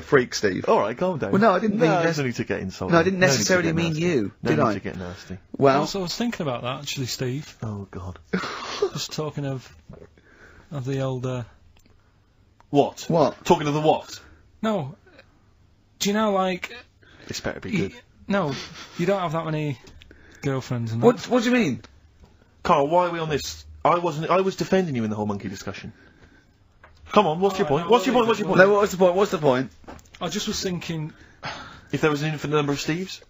freak, Steve. All right, calm down. Well, no, I didn't mean... No, there's no need to get insulted. No, I didn't necessarily mean you, did I? No need to get nasty. Well... I was thinking about that, actually, Steve. Oh, God. Just talking of the old, What? What? Talking of the what? No. Do you know, like... This better be good. No, you don't have that many girlfriends and that. What do you mean? Carl, why are we on this? I was defending you in the whole monkey discussion. Come on, what's your point? What's your point? What's your point? No, what's the point? What's the point? I just was thinking... If there was an infinite number of Steves?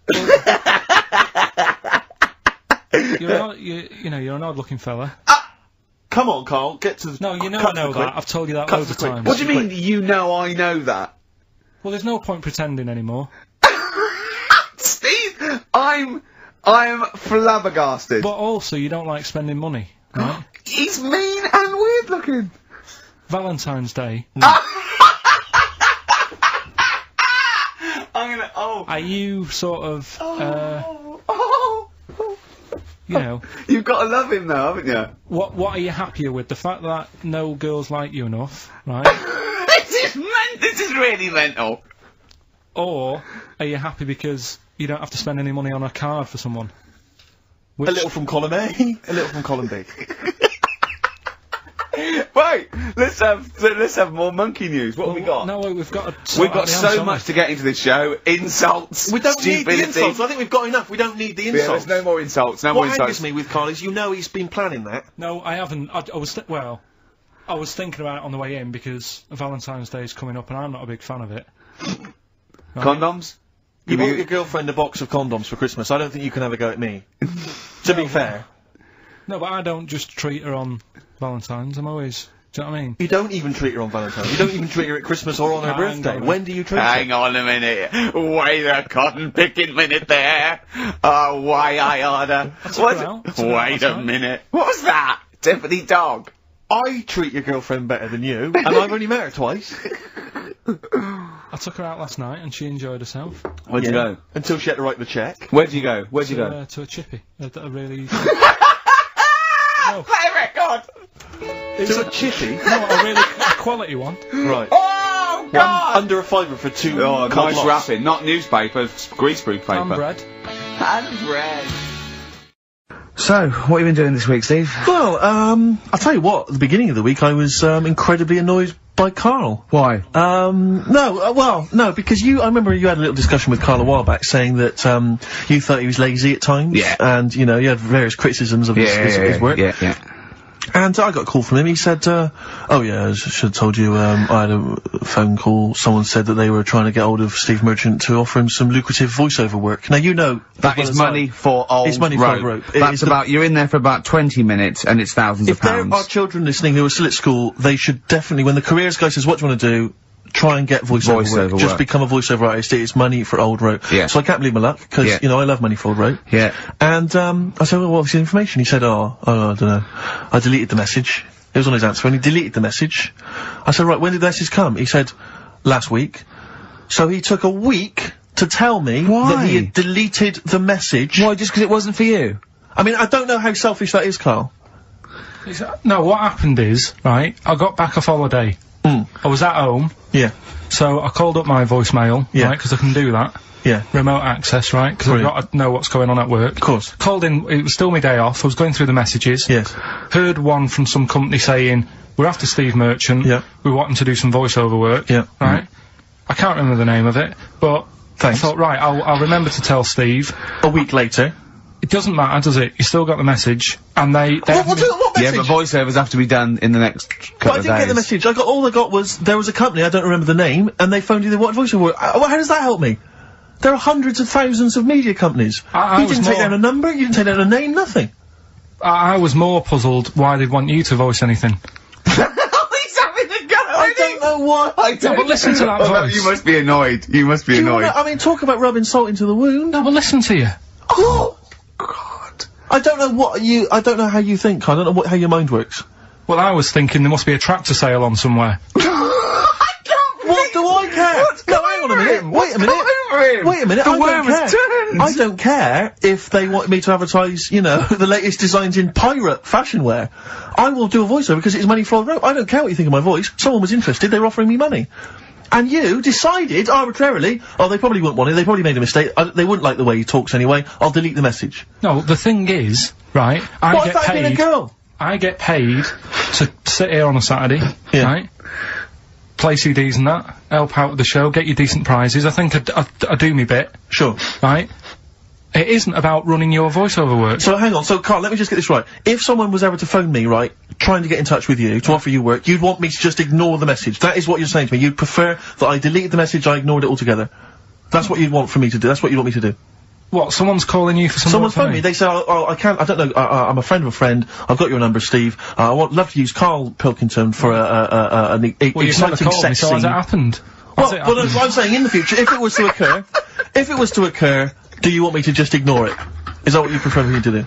You're an odd-looking fella. Come on, Carl, get to the... No, I know that. I've told you that loads of times. What do you mean, you know I know that? Well, there's no point pretending anymore. Steve, I'm flabbergasted. But also, you don't like spending money, right? He's mean and weird looking. Valentine's Day. Are you sort of, you know... You've got to love him though, haven't you? What are you happier with? The fact that no girls like you enough, right? This is really mental. Or are you happy because you don't have to spend any money on a card for someone? A little from column A, a little from column B. Right, let's have more monkey news. What have we got? No, we've got so much to get into this show. Insults. We don't need the insults. I think we've got enough. We don't need the insults. Yeah, there's no more insults. What angers me with Carl is he's been planning that. No, I haven't. I was thinking about it on the way in because Valentine's Day is coming up and I'm not a big fan of it. Right. Condoms? You bought your girlfriend a box of condoms for Christmas. I don't think you can have a go at me. To be fair. No, but I don't just treat her on Valentine's. I'm always... Do you know what I mean? You don't even treat her on Valentine's. You don't even treat her at Christmas or on her birthday. When do you treat her? Hang on a minute. Wait a cotton picking minute there. Oh, why I order. Wait a minute. What was that? Tiffany Dog. I treat your girlfriend better than you, and I've only met her twice. I took her out last night and she enjoyed herself. Where'd you go? Until she had to write the cheque. Where'd you go? Where'd you go? To a chippy. A really... No. Play record! To a chippy? No, a quality one. Right. Oh, God! Under a fiver for 2 Oh, nice wrapping. Not newspaper, greaseproof paper. And bread. And bread. So, what have you been doing this week, Steve? Well, I'll tell you what, at the beginning of the week I was, incredibly annoyed by Carl. Why? No, because I remember you had a little discussion with Carl a while back saying that, you thought he was lazy at times. Yeah. And, you had various criticisms of his work. Yeah. And I got a call from him. He said, oh yeah, I should have told you, I had a phone call. Someone said that they were trying to get hold of Steve Merchant to offer him some lucrative voiceover work. Now, that is money for old rope. It's money for old rope. That's you're in there for about 20 minutes and it's thousands of pounds. If there are children listening who are still at school, they should definitely, when the careers guy says, what do you want to do? Try and get voiceover work. Just become a voiceover artist. It's money for old rope. Yeah. So I can't believe my luck, because, I love money for old rope. Yeah. And, I said, well, what's the information? He said, I don't know. I deleted the message. It was on his answer, and he deleted the message. I said, right, when did the message come? He said, last week. So he took a week to tell me that he had deleted the message. Why, just because it wasn't for you? I mean, I don't know how selfish that is, Carl. No, what happened is, right, I got back off holiday. I was at home. Yeah. So I called up my voicemail, right, because I can do that. Yeah. Remote access, right, because I've got to know what's going on at work. Of course. Called in, it was still my day off, I was going through the messages. Yes. Heard one from some company saying, we're after Steve Merchant. Yeah. We want him to do some voiceover work. Yeah. Right? I can't remember the name of it, but thanks. I thought, right, I'll remember to tell Steve. A week later. It doesn't matter, does it? You still got the message, and they what message? Yeah, but voiceovers have to be done in the next couple of days. I didn't get the message. All I got was, there was a company, I don't remember the name, and they phoned you, they wanted voiceover work. How does that help me? There are hundreds of thousands of media companies. You didn't take down a number, you didn't take down a name, nothing. I was more puzzled why they'd want you to voice anything. He's having a go. I don't know why. But listen to that voice. You must be annoyed. You must be annoyed. I mean, talk about rubbing salt into the wound. No, but listen to you. Oh, God. I don't know how you think. I don't know how your mind works. Well, I was thinking there must be a tractor sale on somewhere. What do I care? No, hang on a minute. Wait a minute. Wait a minute. The worm has turned. I don't care if they want me to advertise, the latest designs in pirate fashion wear. I will do a voiceover because it's money for a rope. I don't care what you think of my voice. Someone was interested. They were offering me money. And you decided arbitrarily, oh, they probably wouldn't want it, they probably made a mistake, they wouldn't like the way he talks anyway, I'll delete the message. No, the thing is, right, What if that had been a girl? I get paid to sit here on a Saturday, right? Play CDs and that, help out with the show, get you decent prizes. I think I do me bit. Sure. Right? It isn't about running your voiceover work. So hang on, so Carl, let me just get this right. If someone was ever to phone me, right, trying to get in touch with you, to offer you work, you'd want me to just ignore the message. That is what you're saying to me. You'd prefer that I deleted the message, I ignored it altogether. That's what you'd want for me to do. That's what you want me to do. What, someone's calling you for some Someone's phoned me, they say, oh, I can't, I don't know, I'm a friend of a friend, I've got your number, Steve, I would love to use Karl Pilkington for an exciting sex scene. So has it happened? Well, I'm saying in the future, if it was to occur, do you want me to just ignore it? Is that what you prefer me to do?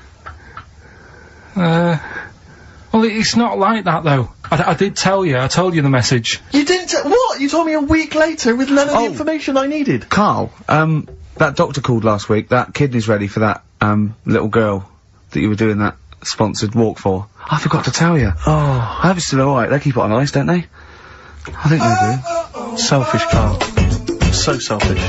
Well, it's not like that, though. I did tell you, I told you the message. You didn't what? You told me a week later with none of the information I needed. Carl, that doctor called last week, that kidney's ready for that, little girl that you were doing that sponsored walk for. I forgot to tell you. Oh. I hope it's still alright, they keep it on ice, don't they? I think they do. Selfish, Carl. So selfish.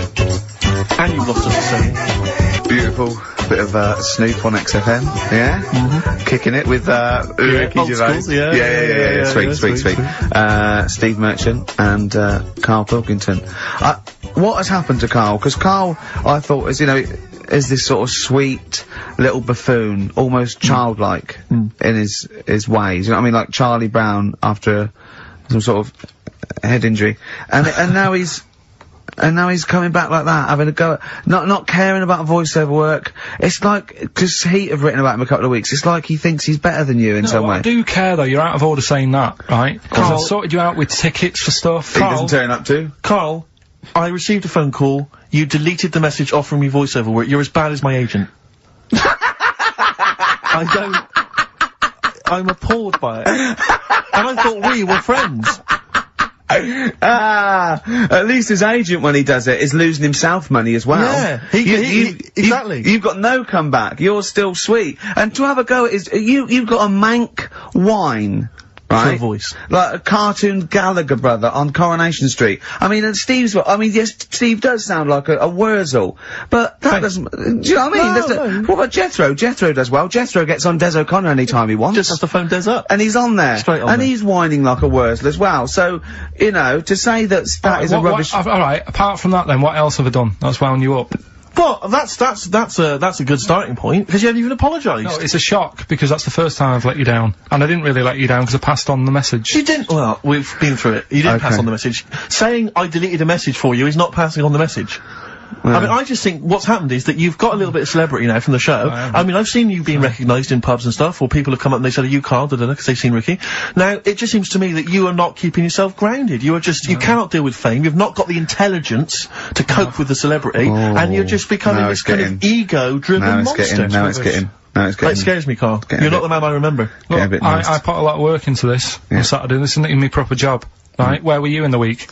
And you've lost us a second. Beautiful bit of Snoop on XFM, yeah? Kicking it with Ricky Gervais. Yeah. Sweet. Steve Merchant and Karl Pilkington. What has happened to Karl? Because Karl, I thought, is this sort of sweet little buffoon, almost childlike in his ways. You know what I mean? Like Charlie Brown after some sort of head injury, and now he's coming back like that, having a go at, not caring about voiceover work. It's like, because Heat have written about him a couple of weeks, it's like he thinks he's better than you in some way. I do care though, you're out of order saying that, right? Carl, I've sorted you out with tickets for stuff. He doesn't turn up too. Carl, I received a phone call, you deleted the message offering me voiceover work, you're as bad as my agent. I'm appalled by it. And I thought we were friends. At least his agent, when he does it, is losing himself money as well. Yeah, exactly. You've got no comeback. You're still sweet. And to have a go at you've got a mank whine. Right? For a voice. Like a cartoon Gallagher brother on Coronation Street. I mean, and yes, Steve does sound like a Wurzel, but that doesn't, do you know what I mean? What about Jethro? Jethro does well. Jethro gets on Des O'Connor anytime he wants. Just has to phone Des up. And he's on there. Straight on and there. he's whining like a Wurzel as well. So, to say that is a rubbish... Alright, apart from that then, what else have I done that's wound you up? Well, that's a good starting point, because you haven't even apologised. No, it's a shock, because that's the first time I've let you down. And I didn't really let you down, because I passed on the message. You didn't, well, we've been through it. You didn't pass on the message. Saying I deleted a message for you is not passing on the message. I mean, I just think what's happened is that you've got a little bit of celebrity now from the show. I mean, I've seen you being recognised in pubs and stuff, or people have come up and they said, are you Karl, because they've seen Ricky. Now, it just seems to me that you are not keeping yourself grounded. You are just, you cannot deal with fame, you've not got the intelligence to cope with the celebrity, and you're just becoming this kind of ego-driven monster. Now it's getting. It scares me, Karl. You're not the man I remember. Look, I put a lot of work into this on Saturday. This isn't even my proper job, right? Where were you in the week?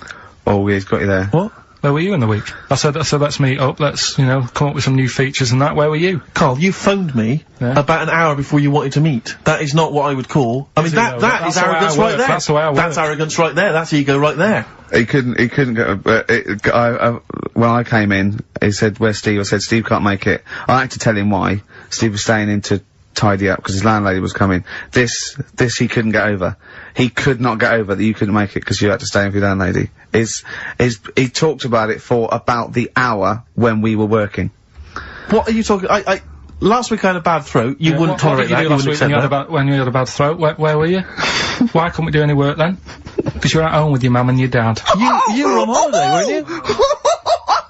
Oh, he's got you there. What? Where were you in the week? I said, let's meet up, let's, come up with some new features and that. Where were you? Karl, you phoned me about an hour before you wanted to meet. That is not what I would call. I mean, that is arrogance right there. That's the way I work. That's arrogance right there. That's ego right there. He couldn't go, when I came in, he said, where's Steve? I said, Steve can't make it. I had to tell him why. Steve was staying in to tidy up because his landlady was coming. This he couldn't get over. He could not get over that you couldn't make it because you had to stay in for your landlady. He talked about it for about the hour when we were working. What are you talking? Last week I had a bad throat. You wouldn't tolerate that. You wouldn't accept that. When you had a bad throat, where were you? Why couldn't we do any work then? Because you were at home with your mum and your dad. You were on holiday, weren't you?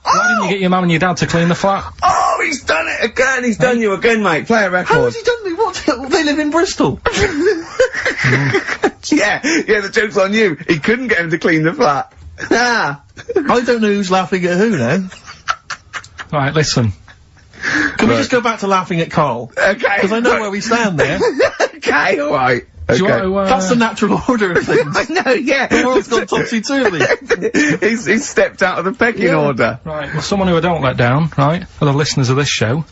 Why didn't you get your mum and your dad to clean the flat? Oh, he's done it again! He's done you again, mate. Play a record. How has he done me? What? They live in Bristol. Yeah, the joke's on you. He couldn't get him to clean the flat. I don't know who's laughing at who now. Right, listen. Can we just go back to laughing at Karl? Okay. Because I know where we stand there. Okay, alright. Do you want to, That's the natural order of things. I know, yeah. The world's gone topsy-turvy. He's stepped out of the pecking order. Right, well, someone who I don't let down, right, are the listeners of this show.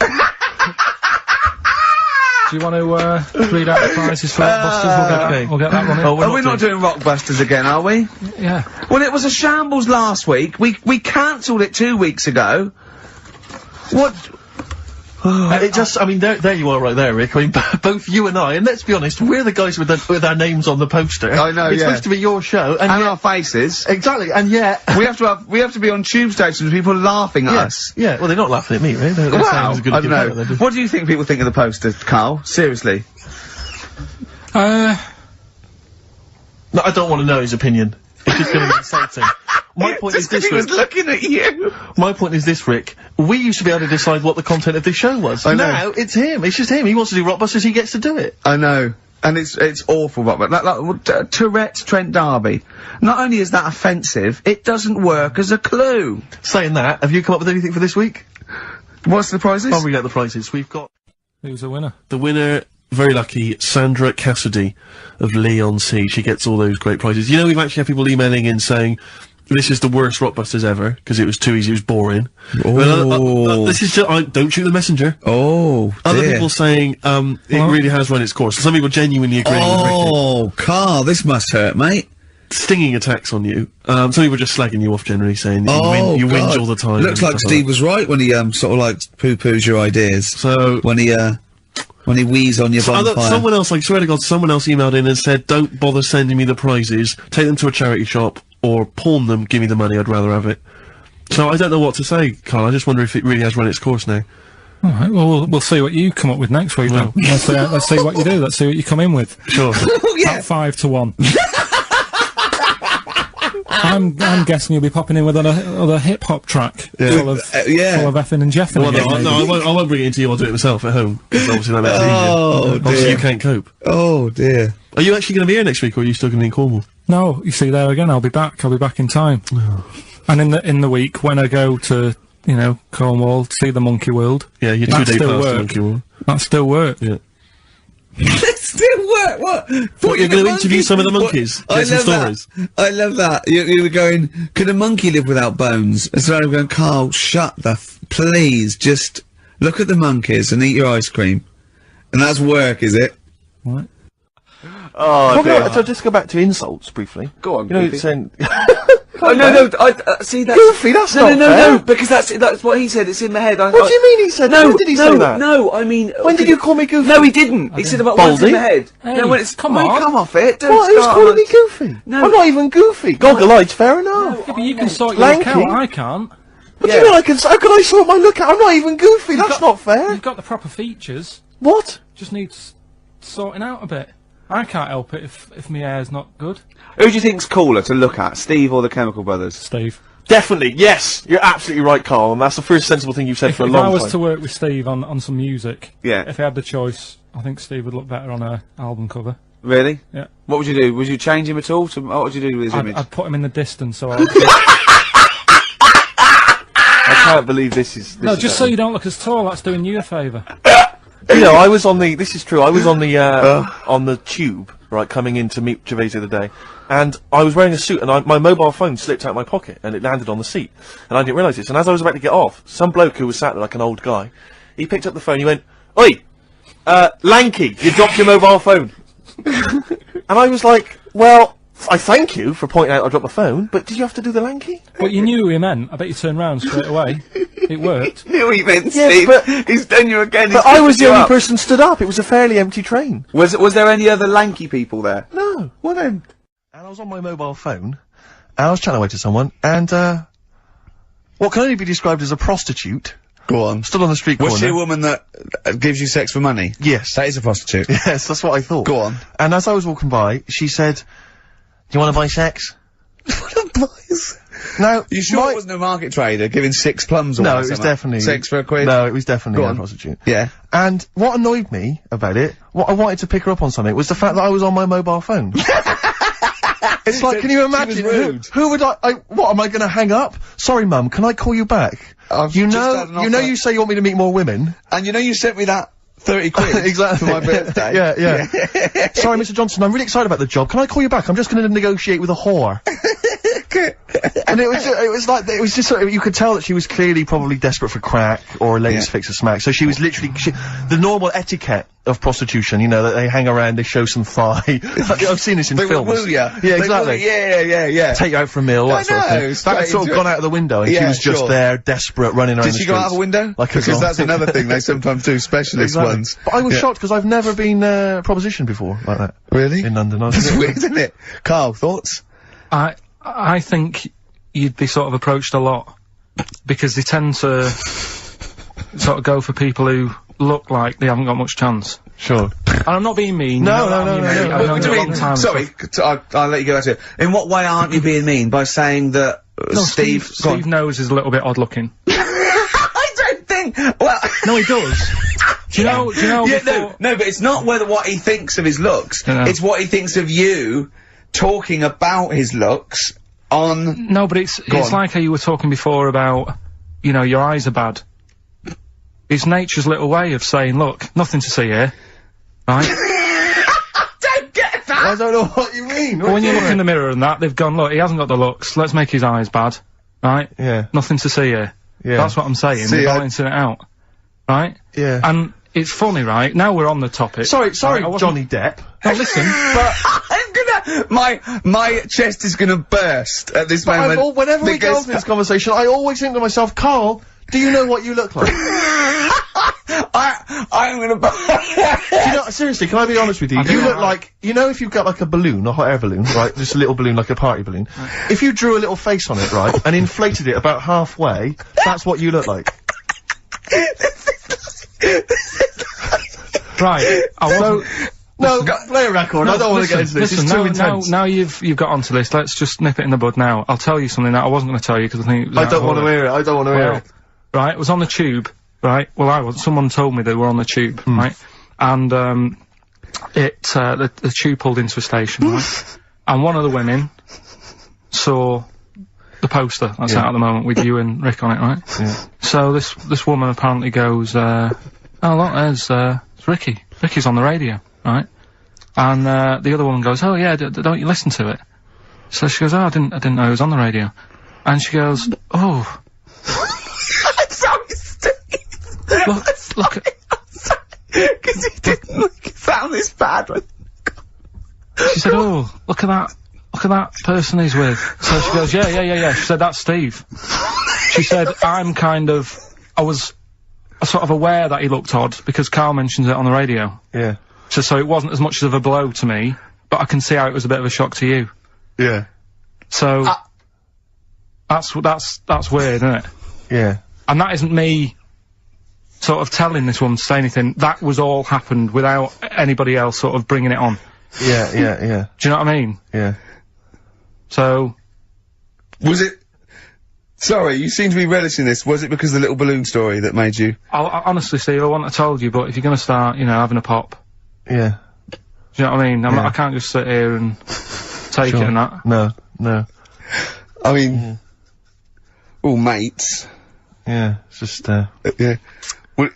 Do you want to read out the prizes for Rockbusters? We'll get that running. We're not doing Rockbusters again, are we? Yeah. Well, it was a shambles last week. We cancelled it 2 weeks ago. What? I mean, there you are right there, Rick. I mean, both you and I, and let's be honest, we're the guys with our names on the poster. I know, It's supposed to be your show. And our faces. Exactly, and yet... we have to be on tube stations with people laughing at us. Yeah, well, they're not laughing at me, right? They're saying it's a good I don't know. What do you think people think of the poster, Carl? Seriously? No, I don't want to know his opinion. It's just gonna be insulting. My point is this, Rick. He was looking at you. My point is this, Rick. We used to be able to decide what the content of this show was. I know. Now, it's him. It's just him. He wants to do Rockbusters, he gets to do it. I know. And it's awful, but like Tourette's Trent D'Arby. Not only is that offensive, it doesn't work as a clue. Saying that, have you come up with anything for this week? What's the prizes? I'll read out the prizes. We've got... Who's the winner? The winner... Very lucky, Sandra Cassidy of Leon C. She gets all those great prizes. You know, we've actually had people emailing in saying, this is the worst Rockbusters ever, because it was too easy, it was boring. Oh. This is just, don't shoot the messenger. Oh, Other people saying, it really has run its course. Some people genuinely agreeing with Rick. Oh, Carl, this must hurt, mate. Stinging attacks on you. Some people just slagging you off generally, saying that you whinge all the time. Looks like Steve was right when he, sort of like poo-poos your ideas. So... When he wheezes on your bonfire. Someone else, I swear to God, someone else emailed in and said, don't bother sending me the prizes, take them to a charity shop, or pawn them, give me the money, I'd rather have it. So I don't know what to say, Carl, I just wonder if it really has run its course now. Alright, well, we'll see what you come up with next week, then. Let's see what you do, let's see what you come in with. Sure. About 5 to 1. I'm guessing you'll be popping in with another hip-hop track full of effing and jeffing. Well, no, I won't bring it into you, I'll do it myself at home, because obviously that makes it easier. Obviously you can't cope. Oh, dear. Are you actually going to be here next week, or are you still going to be in Cornwall? No, you see, there again, I'll be back in time. And in the week, when I go to, you know, Cornwall, see the Monkey World. Yeah, you're 2 days past the Monkey World. That still work. Yeah. That still work? What? What, you're going to interview some of the monkeys? Get some stories? I love that. You were going, could a monkey live without bones? And so I'm going, Carl, shut the please, just look at the monkeys and eat your ice cream. And that's work, is it? What? Oh, dear. So just go back to insults briefly. Go on, you know, it's saying... Oh, no, see, that's... Goofy, that's not fair. No, because that's what he said, it's in my head. What do you mean he said? No, when did he say that? No, I mean... When did you call me goofy? No, he didn't. He said about what's in my head. Hey, no, when it's... come on. Come off it, don't What, who's start calling on me goofy? No. I'm not even goofy. Goggle-eyed, fair enough. Yeah, but you can sort your Lanky. look out, I can't. What do you mean I can... How can I sort my look out? I'm not even goofy, that's not fair. You've got the proper features. What? Just needs sorting out a bit. I can't help it if my hair's not good. Who do you think's cooler to look at, Steve or the Chemical Brothers? Steve. Definitely, yes! You're absolutely right, Carl, and that's the first sensible thing you've said for a long time. If I was to work with Steve on some music, yeah, if I had the choice, I think Steve would look better on a album cover. Really? Yeah. What would you do? Would you change him at all? What would you do with his image? I'd put him in the distance, so I can't believe this is... No, just so you don't look as tall, that's doing you a favour. You know, I was on the... This is true, I was on the tube, right, coming in to meet Gervais the other day, and I was wearing a suit, and my mobile phone slipped out of my pocket, and it landed on the seat, and I didn't realise this, and as I was about to get off, some bloke who was sat there like an old guy, he picked up the phone, he went, "Oi! Lanky, you dropped your mobile phone." And I was like, well, I thank you for pointing out I dropped my phone, but did you have to do the Lanky? But you knew who he meant, I bet you turned round straight away. It worked. Knew he meant, Yeah, Steve. but he's done you again. But I was the only person stood up. It was a fairly empty train. Was there any other lanky people there? No. Well then. And I was on my mobile phone, and I was chatting away to someone, and, what can only be described as a prostitute. Go on. Stood on the street corner. Was she a woman that gives you sex for money? Yes. That is a prostitute. Yes, that's what I thought. Go on. And as I was walking by, she said, "Do you want to buy sex?" Now, You sure it wasn't a market trader giving 6 plums or No, it something? was definitely... 6 for a quid? No, it was definitely Go a on. prostitute. Yeah. And what annoyed me about it, what I wanted to pick her up on something, was the fact that I was on my mobile phone. It's like, can you imagine, who would what, am I gonna hang up? Sorry mum, can I call you back? You know you say you want me to meet more women. And you know you sent me that 30 quid exactly. for my birthday? Yeah. Sorry Mr. Johnson, I'm really excited about the job. Can I call you back? I'm just gonna negotiate with a whore. And it was just sort of, you could tell that she was clearly probably desperate for crack or a latest fix of smack. So she was literally, the normal etiquette of prostitution, you know, that they hang around, they show some thigh. I've seen this in films. Woo ya. Yeah, exactly. Yeah. Take you out for a meal, that sort of thing. That had sort of gone out of the window, and she was just there, desperate, running around the streets. Did she go out of a window? Because that's another thing they sometimes do, specialist ones. But I was shocked, because I've never been, propositioned before, like that. Really? In London. That's weird, isn't it? Carl, thoughts? I think you'd be sort of approached a lot, because they tend to sort of go for people who look like they haven't got much chance. Sure. And I'm not being mean. No. What do you mean? Sorry, I'll let you go back to it. In what way aren't you being mean? By saying that Steve knows is a little bit odd looking. I don't think. Well, no, he does. Do you know? Yeah, no, but it's not what he thinks of his looks. It's what he thinks of you talking about his looks on. No, but it's like how you were talking before about, you know, your eyes are bad. It's nature's little way of saying, look, nothing to see here, right? I don't get that! I don't know what you mean. Well, when you look in the mirror and that, they've gone, look, he hasn't got the looks, let's make his eyes bad, right? Yeah. Nothing to see here. Yeah. That's what I'm saying, they're balancing it out, right? Yeah. And it's funny, right? Now we're on the topic. Sorry, Johnny Depp. Now listen, but my chest is gonna burst at this moment. Whenever we go into this conversation, I always think to myself, Carl, do you know what you look like? I'm gonna you know, seriously, can I be honest with you? You look like, you know, if you've got like a balloon, a hot air balloon, right? Just a little balloon, like a party balloon. If you drew a little face on it, right, and inflated it about halfway, that's what you look like. Right. No, play a record. I don't want to get into this. Listen, it's too intense. now you've got onto this. Let's just nip it in the bud now. I'll tell you something that I wasn't going to tell you because I think it was I don't want to hear it. I don't want to hear it. Right, it was on the tube. Right. Well, someone told me they were on the tube. Right. And the tube pulled into a station. Right. And one of the women saw the poster that's out at the moment with you and Rick on it. Right. Yeah. So this woman apparently goes, oh look, there's Ricky. Ricky's on the radio, right? And the other woman goes, oh yeah, don't you listen to it? So she goes, oh, I didn't know he was on the radio. And she goes, oh. I'm sorry, Steve. Look at. Because he didn't sound this bad. She said, oh, look at that person he's with. So she goes, yeah. She said, that's Steve. She said, I was sort of aware that he looked odd because Carl mentions it on the radio. Yeah. So it wasn't as much of a blow to me, but I can see how it was a bit of a shock to you. Yeah. So that's weird, isn't it? Yeah. And that isn't me sort of telling this woman to say anything. That was all happened without anybody else sort of bringing it on. Yeah. Do you know what I mean? Yeah. So was it? Sorry, you seem to be relishing this. Was it because of the little balloon story that made you? Honestly, Steve, I wouldn't have told you, but if you're gonna start, you know, having a pop. Yeah. Do you know what I mean? I can't just sit here and take it and that. No. I mean, all mates. Yeah, it's just, yeah. Well,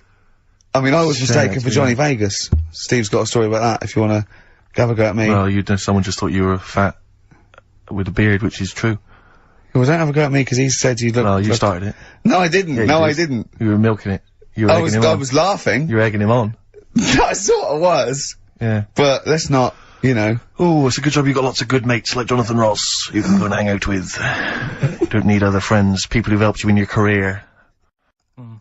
I mean, I was mistaken for Johnny Vegas. Steve's got a story about that, if you wanna have a go at me. Well, someone just thought you were fat with a beard, which is true. Well, don't have a go at me because he said you look. Well, you started it. No, I didn't. Yeah, no, I didn't. You were milking it. You were egging him on. I was laughing. You were egging him on. I sort of was. Yeah. But let's not, you know. Oh, it's a good job you got lots of good mates like Jonathan Ross you can go and hang out with. Don't need other friends, people who've helped you in your career.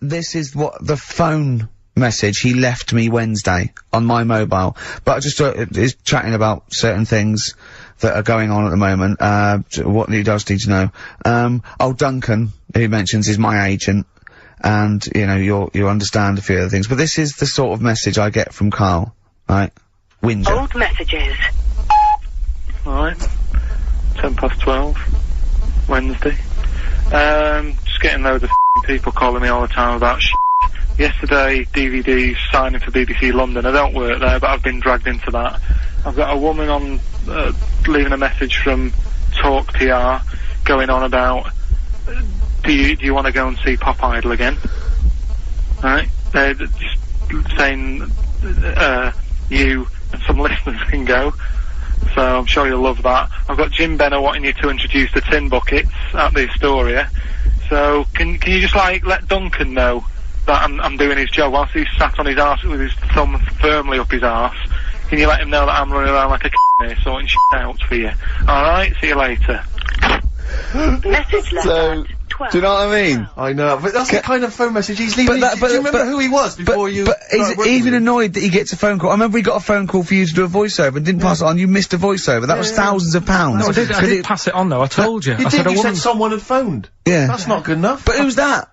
This is what the phone message he left me Wednesday on my mobile. But I just is chatting about certain things that are going on at the moment, what he does need to know. Duncan, who he mentions, is my agent, and, you know, you'll understand a few other things, but this is the sort of message I get from Carl, right? Whinger. Old messages. Alright. 12:10, Wednesday. Just getting loads of people calling me all the time about shit. Yesterday, DVD signing for BBC London. I don't work there, but I've been dragged into that. I've got a woman on, leaving a message from Talk PR, going on about, do you want to go and see Pop Idol again? Right? They're just saying, you and some listeners can go. So I'm sure you'll love that. I've got Jim Benner wanting you to introduce the tin buckets at the Astoria. So can you just like let Duncan know that I'm doing his job whilst he's sat on his arse with his thumb firmly up his arse? Can you let him know that I'm running around like a here sorting shit out for you? Alright, see you later. Message left So, at 12. do you know what I mean? I know, but that's the kind of phone message he's leaving. Do you remember who he was before you? But he's started working even with him? annoyed that he gets a phone call. I remember he got a phone call for you to do a voiceover and didn't pass it on. You missed a voiceover. That was thousands of pounds. No, I did pass it on though, I told you. You I did, said a you woman... said someone had phoned. Yeah. That's not good enough. But who's that?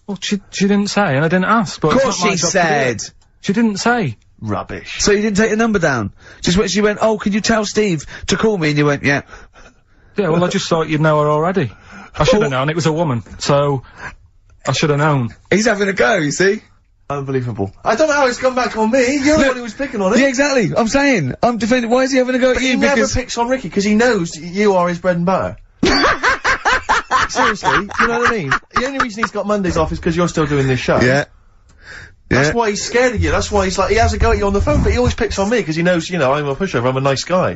Well, she didn't say, and I didn't ask, but Of it's course not my she job to do said. it. She didn't say. Rubbish. So you didn't take the number down? Just when she went, oh, can you tell Steve to call me? And you went, yeah. Yeah, well, I just thought you'd know her already. I should have known, it was a woman, so I should have known. He's having a go, you see? Unbelievable. I don't know how it's come back on me. You're the one who was picking on it. Yeah, exactly. I'm saying. I'm defending. Why is he having a go at He you? never Because picks on Ricky because he knows you are his bread and butter. Seriously, do you know what I mean? The only reason he's got Mondays off is because you're still doing this show. yeah. That's why he's scared of you. That's why he's like, he has a go at you on the phone, but he always picks on me because he knows, you know, I'm a pushover, I'm a nice guy.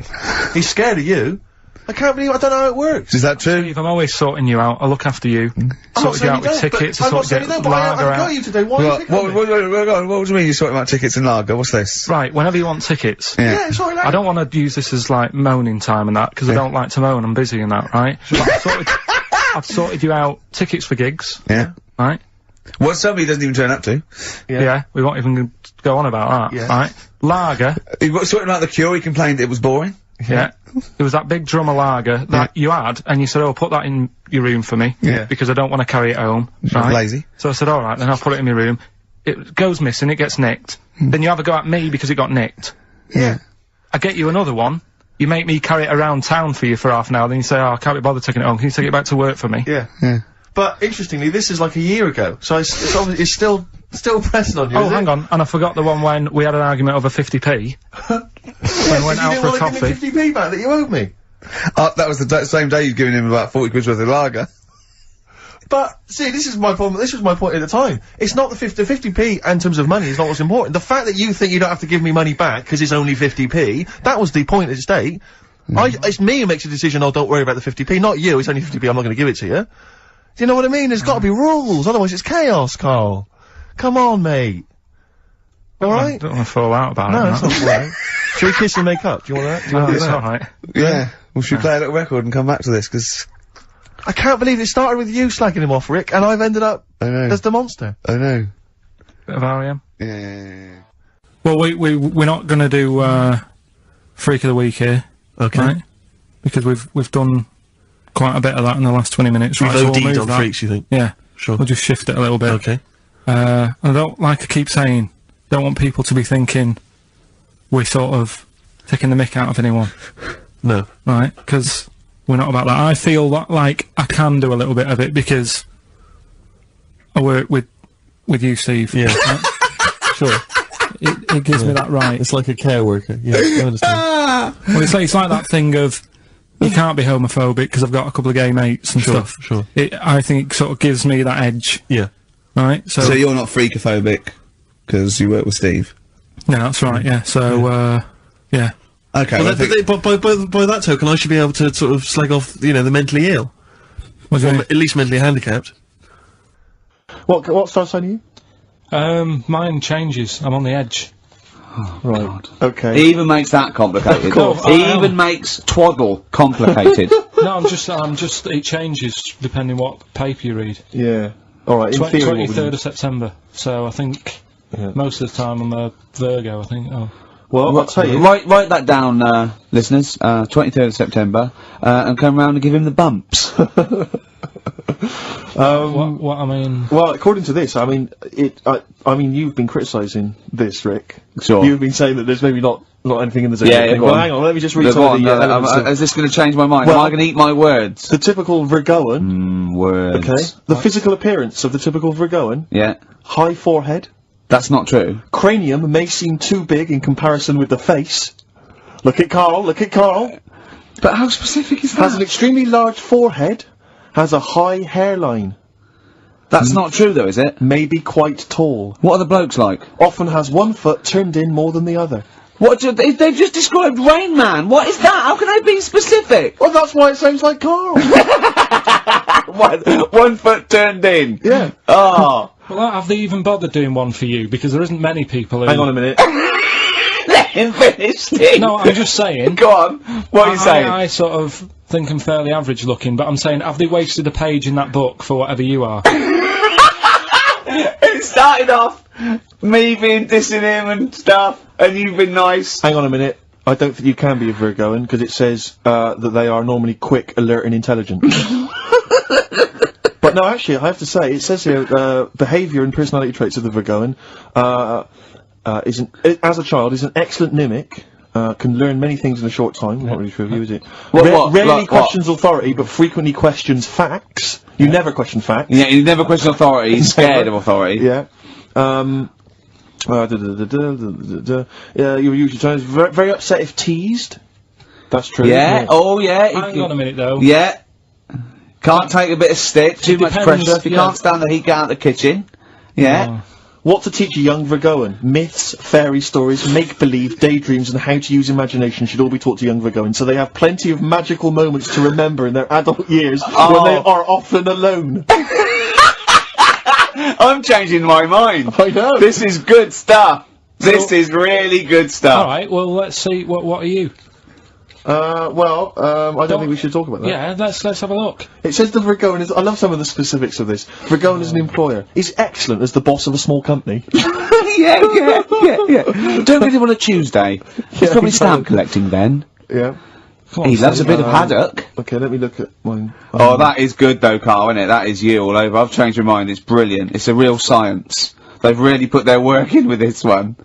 He's scared of you. I can't believe, I don't know how it works. Is that true? Steve, I'm always sorting you out, I look after you. Sorted you out with tickets, I sorted you out lager I've got out. you today, why are you picking on me? What do you mean you're sorting about tickets and lager? What's this? Right, whenever you want tickets. Yeah, sorry, I don't want to use this as like moaning time and that, because I don't like to moan, I'm busy and that, right? But I've sorted you out tickets for gigs, Yeah. right? What somebody doesn't even turn up to. Yeah, we won't even go on about that, Yeah. right? Lager, He was sorting out the Cure, he complained it was boring. yeah. There was that big drum of lager that you had, and you said, oh, put that in your room for me. Yeah. Because I don't want to carry it home, right? Lazy. So I said, alright, then I'll put it in my room. It goes missing, it gets nicked. Then you have a go at me because it got nicked. Yeah. I get you another one. You make me carry it around town for you for half an hour, then you say, oh, I can't be bothered taking it home. Can you take it back to work for me? Yeah. Yeah. But, interestingly, this is like a year ago, so it's obviously, it's still pressing on you, Oh, is hang it? on, and I forgot the one when we had an argument over 50p. When we went out for a You coffee. didn't want to give me 50p back that you owed me. That was the same day you'd given him about 40 quid worth of lager. But, see, this is my problem, this was my point at the time. It's not the 50p in terms of money is not what's important. The fact that you think you don't have to give me money back because it's only 50p, that was the point at stake. It's me who makes a decision, oh, don't worry about the 50p, not you, it's only 50p, I'm not gonna give it to you. Do you know what I mean? There's gotta be rules, otherwise it's chaos, Carl. Come on, mate. I Alright? don't want to fall out about No, it. it's not alright. Shall we kiss and make up? Do you want that? Do you No, want it's to do that? alright. Yeah. Well, should we play a little record and come back to this? Because I can't believe it started with you slagging him off, Rick, and I've ended up I know. as the monster. I know. Bit of R.E.M. Yeah. Well, we're not gonna do, Freak of the Week here. Okay. Right? Because we've done quite a bit of that in the last 20 minutes. We've right, so we'll OD'd move on that. freaks, you think? Yeah. Sure. We'll just shift it a little bit. Okay. I don't, like I keep saying, don't want people to be thinking we're sort of taking the mick out of anyone. No. Right? Because we're not about that. I feel that, like, I can do a little bit of it because I work with you, Steve. Yeah. Right? Sure. It gives me that right. It's like a care worker. Yeah, I understand. Well, it's like that thing of, you can't be homophobic because I've got a couple of gay mates and stuff. Sure. I think it sort of gives me that edge. Yeah. Right? So you're not freakophobic because you work with Steve. Yeah, that's right, yeah. So, yeah. Okay. Well, well, I think- by that token, I should be able to sort of slag off, you know, the mentally ill. What do you Or mean? at least mentally handicapped. What star sign are you? Mine changes. I'm on the edge. Right. Okay. He even makes that complicated. Of course, He I am. even makes twaddle complicated. No, I'm just, it changes depending what paper you read. Yeah. Alright, in theory, what would 23rd you- of September. So I think most of the time I'm a Virgo, I think. Oh. Well, I'll tell you. Write that down, listeners. 23rd of September, and come round and give him the bumps. What I mean... Well, according to this, I mean, I mean, you've been criticising this, Rick. Sure. You've been saying that there's maybe not anything in the zodiac. Yeah, go Well, on. hang on, let me just read Go some of on, the elements of- is this going to change my mind? Well- Am I going to eat my words? the typical Virgoan. Words. Okay. The physical appearance of the typical Virgoan. Yeah. High forehead. That's not true. Cranium may seem too big in comparison with the face. Look at Carl, look at Carl. But how specific is that? Has an extremely large forehead. Has a high hairline. That's not true though, is it? May be quite tall. What are the blokes like? Often has one foot turned in more than the other. They've just described Rain Man. What is that? How can they be specific? Well, that's why it sounds like Carl. 1 foot turned in. Yeah. Oh. Well, have they even bothered doing one for you? Because there isn't many people who... Hang on a minute. Let him finish, Steve. No, I'm just saying... Go on. What are you saying? I sort of think I'm fairly average looking, but I'm saying, have they wasted a page in that book for whatever you are? It started off me being dissing him and stuff, and you've been nice. Hang on a minute. I don't think you can be a Virgoan, because it says, that they are normally quick, alert and intelligent. But no, actually, I have to say, it says here, behaviour and personality traits of the Virgoan, as a child, is an excellent mimic, can learn many things in a short time. Not really true of you, is it? Rarely questions authority, but frequently questions facts. You never question facts. Yeah, you never question authority, he's scared of authority. Yeah. You're usually times very upset if teased. That's true. Yeah, oh yeah. Hang on a minute, though. Yeah. Can't take a bit of stick, too much pressure. If you can't stand the heat, get out of the kitchen. Yeah. What to teach a young Virgoan? Myths, fairy stories, make-believe, daydreams, and how to use imagination should all be taught to young Virgoans, so they have plenty of magical moments to remember in their adult years when they are often alone. I'm changing my mind. I know. This is good stuff. This is really good stuff. Alright, well, let's see, what are you? I don't think we should talk about that. Yeah, let's have a look. It says the Virgoan is... I love some of the specifics of this. Virgoan is an employer. He's excellent as the boss of a small company. yeah. Don't get him on a Tuesday. He's probably stamp collecting then. Yeah. He loves a bit of haddock. Okay, let me look at mine. Oh, that is good though, Carl, isn't it? That is you all over. I've changed my mind. It's brilliant. It's a real science. They've really put their work in with this one.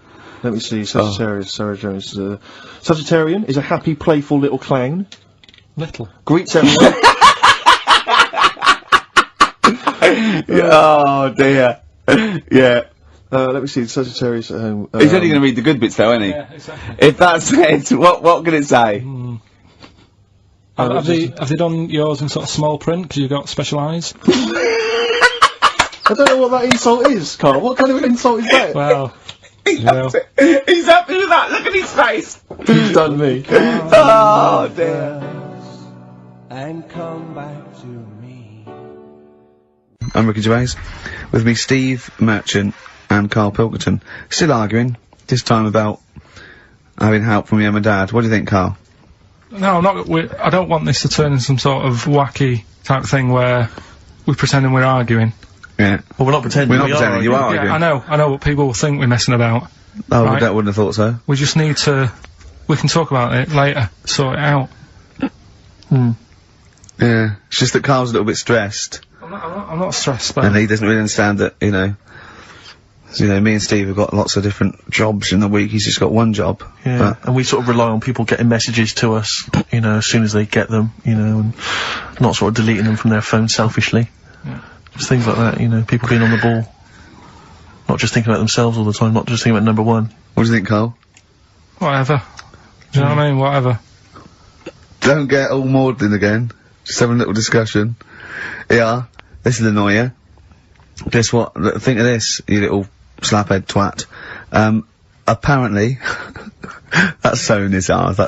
Let me see. Sagittarius. Sagittarian is a happy, playful little clown. Little. Greets everyone. Oh dear. Yeah. Let me see. Sagittarius at home. He's only going to read the good bits though, isn't he? Yeah, exactly. If that's it, what can it say? Have they done yours in sort of small print because you've got special eyes? I don't know what that insult is, Carl. What kind of insult is that? Well, He's happy with that. Look at his face. Who's done me? Oh dear. And come back to me. I'm Ricky Gervais. With me, Steve Merchant and Karl Pilkington. Still arguing. This time about having help from your mum and dad. What do you think, Karl? No, I don't want this to turn into some sort of wacky type thing where we're pretending we're arguing. Yeah. Well, we're not pretending. We're not pretending. You are Yeah, arguing. I know what people will think we're messing about. Oh, right? that wouldn't have thought so. We just need to... We can talk about it later. Sort it out. Yeah. It's just that Karl's a little bit stressed. I'm not stressed, but... And he doesn't really understand that, you know... So, you know, me and Steve have got lots of different jobs in the week. He's just got one job. Yeah, and we sort of rely on people getting messages to us, you know, as soon as they get them, you know, and not sort of deleting them from their phone selfishly. Yeah. Just things like that, you know, people being on the ball. Not just thinking about themselves all the time, not just thinking about number one. What do you think, Karl? Whatever. Do you know what I mean? Whatever. Don't get all maudlin again. Just having a little discussion. Yeah, this will annoy you. Guess what? Think of this, you little slaphead twat. Apparently, that's sewn his arse.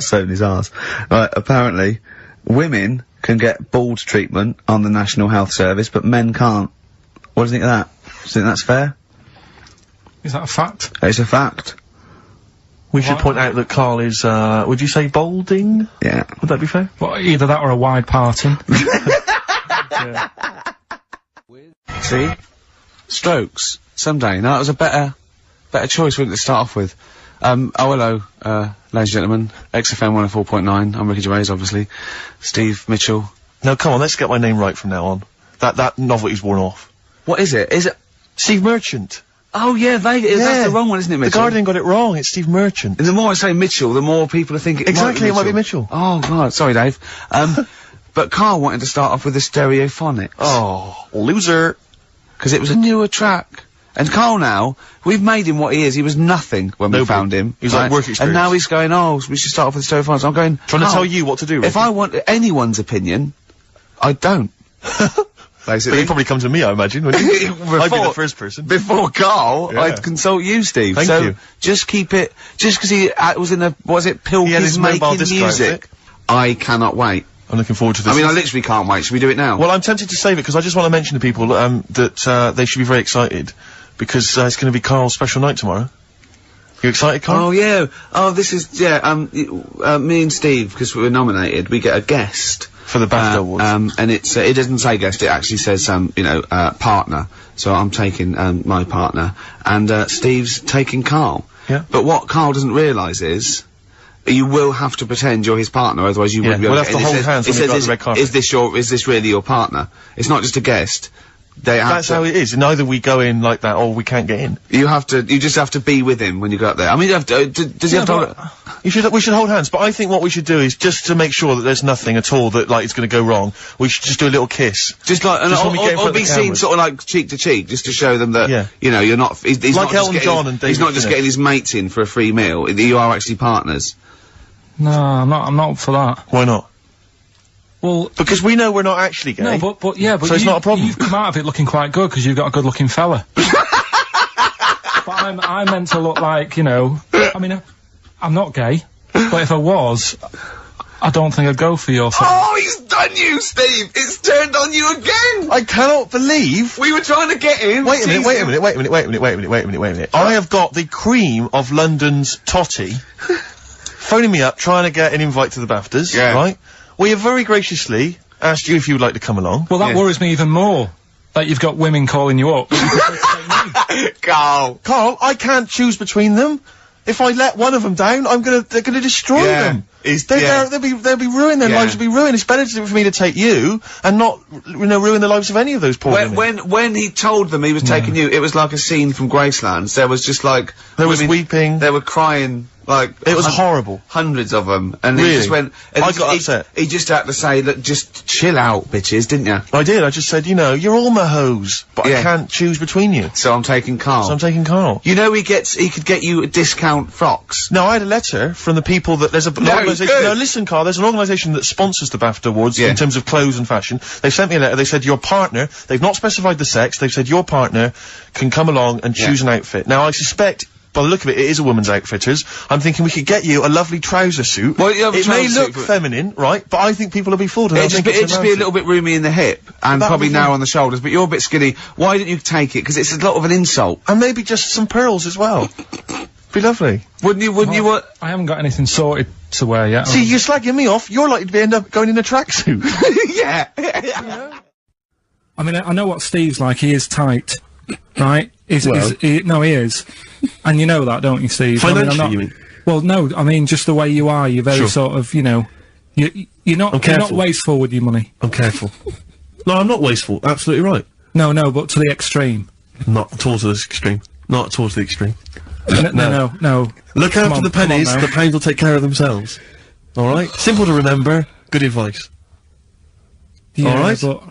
Right, apparently, women can get bald treatment on the National Health Service, but men can't. What do you think of that? Do you think that's fair? Is that a fact? It's a fact. We should point out that Karl is, would you say balding? Yeah. Would that be fair? Well, either that or a wide parting. See? Strokes. Someday. No, that was a better choice, wouldn't it, to start off with? Hello, ladies and gentlemen. XFM 104.9. I'm Ricky Gervais, obviously. Steve Mitchell. No, come on, let's get my name right from now on. That novelty's worn off. What is it? Is it Steve Merchant. Oh yeah, that's the wrong one, isn't it, Mitchell? The Guardian got it wrong, it's Steve Merchant. And the more I say Mitchell, the more people are thinking Exactly, it might be Mitchell. Oh god, sorry Dave. But Karl wanted to start off with the stereophonics. Oh, loser. Because it was a newer track. And Karl now, we've made him what he is. He was nothing when we found him. He was like work experience. And now he's going, oh, we should start off with the stereophonics. I'm going... Trying to tell you what to do, Ricky. If I want anyone's opinion, I don't. basically. But he'd probably come to me, I imagine, wouldn't he? I'd be the first person. Before Carl, Yeah. I'd consult you, Steve. Thank so you. just keep it, just because he was in was it Pilkington's mobile making disc drive, music? I cannot wait. I'm looking forward to this. I mean, I literally can't wait. Should we do it now? Well, I'm tempted to save it because I just want to mention to people that they should be very excited because it's going to be Carl's special night tomorrow. You excited, Carl? Oh yeah. Oh, this is me and Steve, because we were nominated, we get a guest For the BAFTA Awards. and it doesn't say guest. It actually says partner. So I'm taking my partner, and Steve's taking Carl. Yeah. But what Carl doesn't realise is, you will have to pretend you're his partner, otherwise you wouldn't be able we'll have to hold hands when we go on the red carpet. Is this really your partner? It's not just a guest. That's how it is. And either we go in like that or we can't get in. You just have to be with him when you go up there. I mean, you have to, does he have to... We should hold hands, but I think what we should do is, just to make sure that there's nothing at all that, like, it's gonna go wrong, we should just do a little kiss. Just like, or be seen sort of like cheek to cheek, just to show them that, you know, you're not, he's like not Elton just John and David he's not just Finnish. getting his mates in for a free meal, you are actually partners. No, I'm not up for that. Why not? Well, because we know we're not actually gay. No, but so it's not a problem. You've come out of it looking quite good because you've got a good-looking fella. But I'm meant to look like, you know. I mean, I'm not gay, but if I was, I don't think I'd go for your thing. Oh, he's done you, Steve! It's turned on you again! I cannot believe we were trying to get him. Wait a minute. I have got the cream of London's totty phoning me up, trying to get an invite to the BAFTAs. Yeah. Right. We have very graciously asked you if you would like to come along. Well, that worries me even more. That you've got women calling you up. Carl, I can't choose between them. If I let one of them down, they're gonna destroy them. They'll be ruined. Their lives will be ruined. It's better for me to take you and not, ruin the lives of any of those poor women. When he told them he was taking you, it was like a scene from Graceland. There was just like there was weeping. They were crying. Like it was horrible. Hundreds of them, and really? He just went. And I got upset. He just had to say, "Look, just chill out, bitches," didn't you? I did. I just said, you're all my hoes, but I can't choose between you. So I'm taking Carl. You know, he could get you a discount frocks. No, I had a letter from the people that there's an organisation. No, listen, Carl. There's an organisation that sponsors the BAFTA Awards in terms of clothes and fashion. They sent me a letter. They said your partner. They've not specified the sex. They've said your partner can come along and choose an outfit. Now I suspect, by the look of it, it is a woman's outfitters. I'm thinking we could get you a lovely trouser suit. Well, it may look feminine, right? But I think people will be fooled. It'd just be a little bit roomy in the hip and probably narrow on the shoulders. But you're a bit skinny. Why didn't you take it? Because it's a lot of an insult. And maybe just some pearls as well. Be lovely. Wouldn't you? I haven't got anything sorted to wear yet. See, you're slagging me off. You're likely to end up going in a tracksuit. Yeah. I mean, I know what Steve's like. He is tight, right? He is. And you know that, don't you, Steve? Financially, you mean? Well, no, I mean, just the way you are, you're very sort of, you're not wasteful with your money. I'm careful. No, I'm not wasteful. Absolutely right. No, but to the extreme. Not towards the extreme. Not towards the extreme. No. Look after the pennies, the pounds will take care of themselves. Alright? Simple to remember, good advice. Yeah, alright? But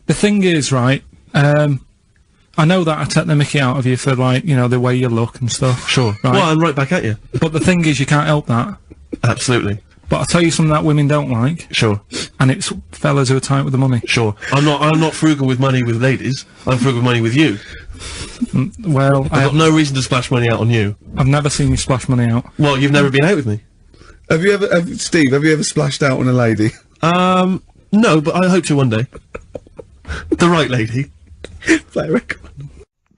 the thing is, right, I know that I take the mickey out of you for, like, the way you look and stuff. Sure. Right? Well, I'm right back at you. But the thing is, you can't help that. Absolutely. But I'll tell you something that women don't like. Sure. And it's fellas who are tight with the money. Sure. I'm not frugal with money with ladies. I'm frugal with money with you. Well, I've got no reason to splash money out on you. I've never seen you splash money out. Well, you've never been out with me. Steve, have you ever splashed out on a lady? No, but I hope to one day. The right lady. Play a record.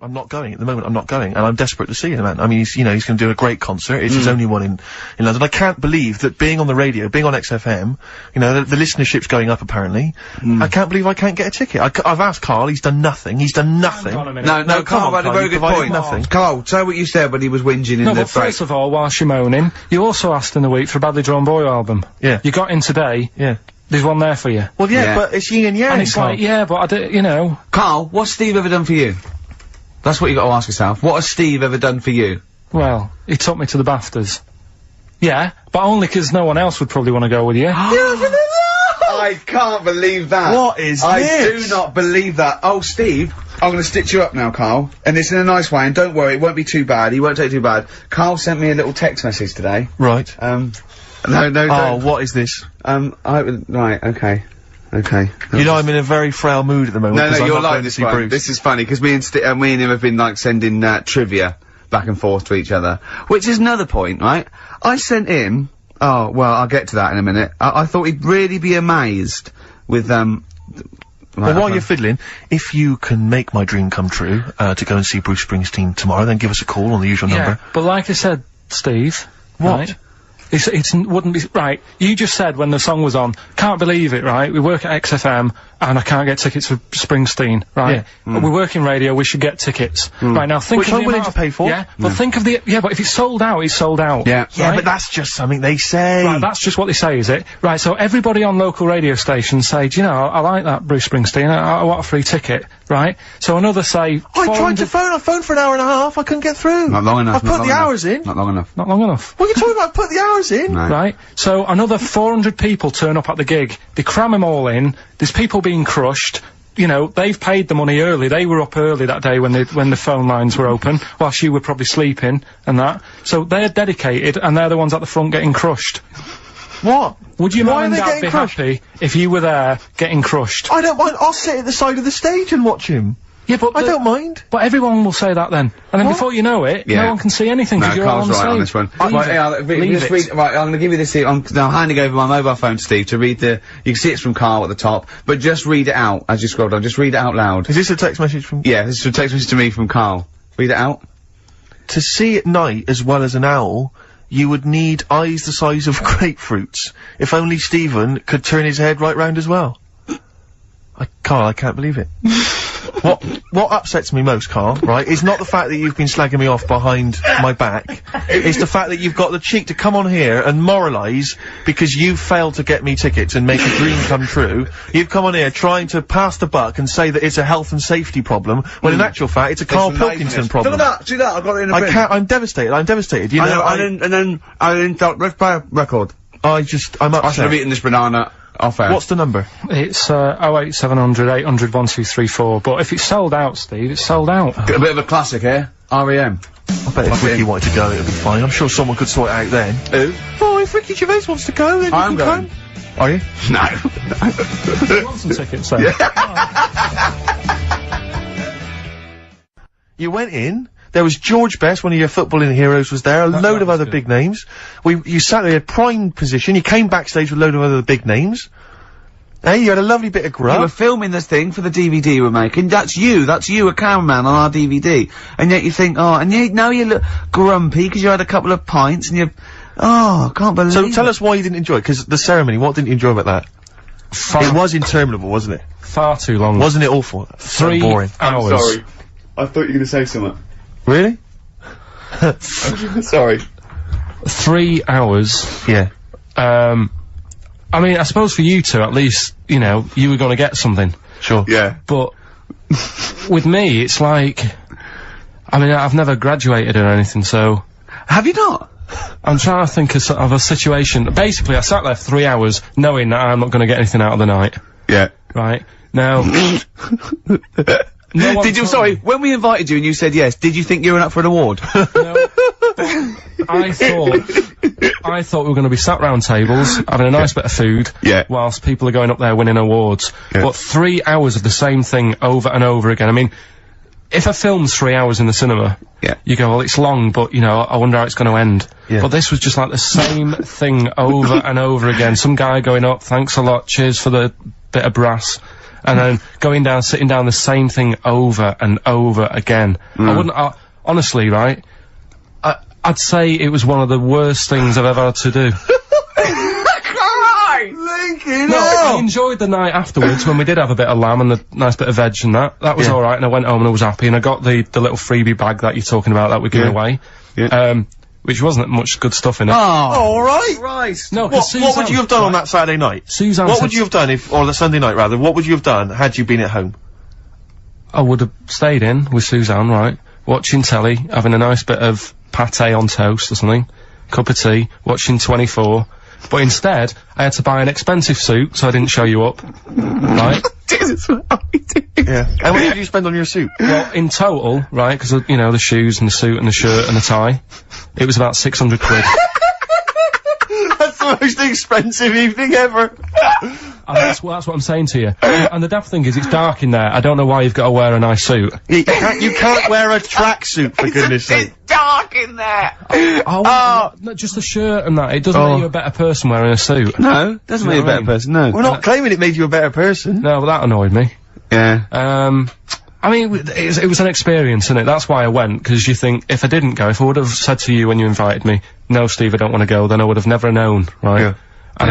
I'm not going at the moment. I'm not going, and I'm desperate to see him, man. I mean, he's going to do a great concert. It's his only one in London. I can't believe that being on the radio, being on XFM, the listenership's going up apparently. I can't believe I can't get a ticket. I've asked Carl. He's done nothing. He's done nothing. No, Carl had a very good point. Nothing. Carl, say what you said when he was whinging in the break. First of all, whilst you're moaning, you also asked in the week for a Badly Drawn Boy album. Yeah. You got in today. Yeah. There's one there for you. Well, yeah. But it's yin and yang. And it's like, but I do, Carl, what's Steve ever done for you? That's what you got to ask yourself. What has Steve ever done for you? Well, he took me to the BAFTAs. Yeah, but only 'cause no one else would probably want to go with you. I can't believe that. What is I this? do not believe that. Oh, Steve, I'm going to stitch you up now, Carl. And it's in a nice way, and don't worry, it won't be too bad. He won't take it too bad. Carl sent me a little text message today. Right. No, Oh, what is this? right, okay. Okay. You know, I'm in a very frail mood at the moment. No, you're I'm not like going to this see one. Bruce. This is funny, because me and him have been, like, sending, trivia back and forth to each other. Which is another point, right? I sent him... Oh, well, I'll get to that in a minute. I thought he'd really be amazed with, Well, while you're fiddling, if you can make my dream come true, to go and see Bruce Springsteen tomorrow, then give us a call on the usual number. But like I said, Steve... What? Right, it wouldn't be... Right, you just said when the song was on, can't believe it, right? We work at XFM, and I can't get tickets for Springsteen, right? Yeah. We work in radio, we should get tickets. Right, now think Which of the I'm willing amount to pay for. Yeah, but think of the... Yeah, but if it's sold out, it's sold out. Yeah. Yeah, right? but that's just something they say. Right, that's just what they say, is it? Right, so everybody on local radio stations say, do you know, I like that Bruce Springsteen, I want a free ticket, right? So another say... I tried 400 to phone, I phoned for an hour and a half, I couldn't get through. Not long enough. I've put the hours in. Not long enough. Not long enough. What are you talking about? Put the hours in. No. Right, so another 400 people turn up at the gig, they cram them all in, there's people being crushed, you know, they've paid the money early, they were up early that day when the phone lines were open, whilst you were probably sleeping, and that, so they're dedicated, and they're the ones at the front getting crushed. What? Would your Why mum and are they dad getting be crushed? happy if you were there getting crushed? I don't mind, I'll sit at the side of the stage and watch him. Yeah, but I don't mind. But everyone will say that then. And then before you know it, Yeah. no one can see anything No, because you're all Carl's on right stage. on this one. Leave Right, it. yeah, Leave just it. read, right, I'm gonna give you this here, I'm handing over my mobile phone to Steve to read the, you can see it's from Carl at the top, but just read it out as you scroll down, just read it out loud. Is this a text message from... Yeah, this is a text message to me from Carl. Read it out. To see at night as well as an owl, you would need eyes the size of grapefruits. If only Stephen could turn his head right round as well. Carl, I can't believe it. What upsets me most, Carl, right, is not the fact that you've been slagging me off behind my back. It's the fact that you've got the cheek to come on here and moralise because you failed to get me tickets and make a dream come true. You've come on here trying to pass the buck and say that it's a health and safety problem, when in actual fact it's a Karl Pilkington problem. See that, I've got it in a bin. I'm devastated, you know, and then, let's play a record. I'm I should upset. have eaten this banana off air. What's the number? It's 08700 800 1234. But if it's sold out, Steve, it's sold out. Got a bit of a classic here. R.E.M. I bet if Ricky wanted to go, it'd be fine. I'm sure someone could sort it out then. Who? Oh, if Ricky Gervais wants to go, then I'm you can going. come. Are you? No. You want some tickets then? You went in. There was George Best, one of your footballing heroes, was there. A load of other big names. You sat there in prime position. You came backstage with a load of other big names. Hey, you had a lovely bit of grub. You were filming this thing for the DVD we're making. That's you, a cameraman on our DVD. And yet you think, oh, and now you look grumpy because you had a couple of pints and oh, I can't believe So tell us why you didn't enjoy it, because the ceremony, what didn't you enjoy about that? It was interminable, wasn't it? Far too long. Wasn't it awful? 3 boring. hours. I'm sorry. I thought you were going to say something. Really? Sorry. 3 hours. Yeah. I mean, I suppose for you two, at least, you know, you were gonna get something. Sure. Yeah. But with me, it's like, I mean, I've never graduated or anything, so... Have you not? I'm trying to think of a situation. Basically, I sat there for 3 hours knowing that I'm not gonna get anything out of the night. Yeah. Right? Now... Did you, sorry, when we invited you and you said yes, did you think you were up for an award? No, I thought we were going to be sat round tables, having a nice bit of food, whilst people are going up there winning awards. But 3 hours of the same thing over and over again. I mean, if a film's 3 hours in the cinema, you go, well, it's long, but, you know, I wonder how it's going to end. But this was just like the same thing over and over again. Some guy going up, thanks a lot, cheers for the bit of brass. And then going down, sitting down, the same thing over and over again. I wouldn't, honestly, right, I'd say it was one of the worst things I've ever had to do. No, I enjoyed the night afterwards when we did have a bit of lamb and a nice bit of veg and that. That was alright, and I went home and I was happy, and I got the little freebie bag that you're talking about that we're giving away. Which wasn't much good stuff in it. Oh, alright. Christ. No, What would you have done on that Saturday night? Suzanne What said would you have done or the Sunday night rather, what would you have done had you been at home? I would have stayed in with Suzanne, right, watching telly, having a nice bit of pate on toast or something, cup of tea, watching 24, but instead, I had to buy an expensive suit so I didn't show you up, right? Jesus, what we did. Yeah. And what did you spend on your suit? Well, in total, right, because, you know, the shoes and the suit and the shirt and the tie, it was about 600 quid. That's the the most expensive evening ever. And that's what I'm saying to you. And the daft thing is, it's dark in there. I don't know why you've got to wear a nice suit. You can't wear a tracksuit, for goodness sake. It's dark in there! Not just a shirt and that. It doesn't make you a better person wearing a suit. No, doesn't make you a better person, no. We're not claiming it made you a better person. No, but that annoyed me. Yeah. I mean, it was an experience, innit? That's why I went, because you think, if I didn't go, if I would have said to you when you invited me, no, Steve, I don't want to go, then I would have never known, right? Yeah. And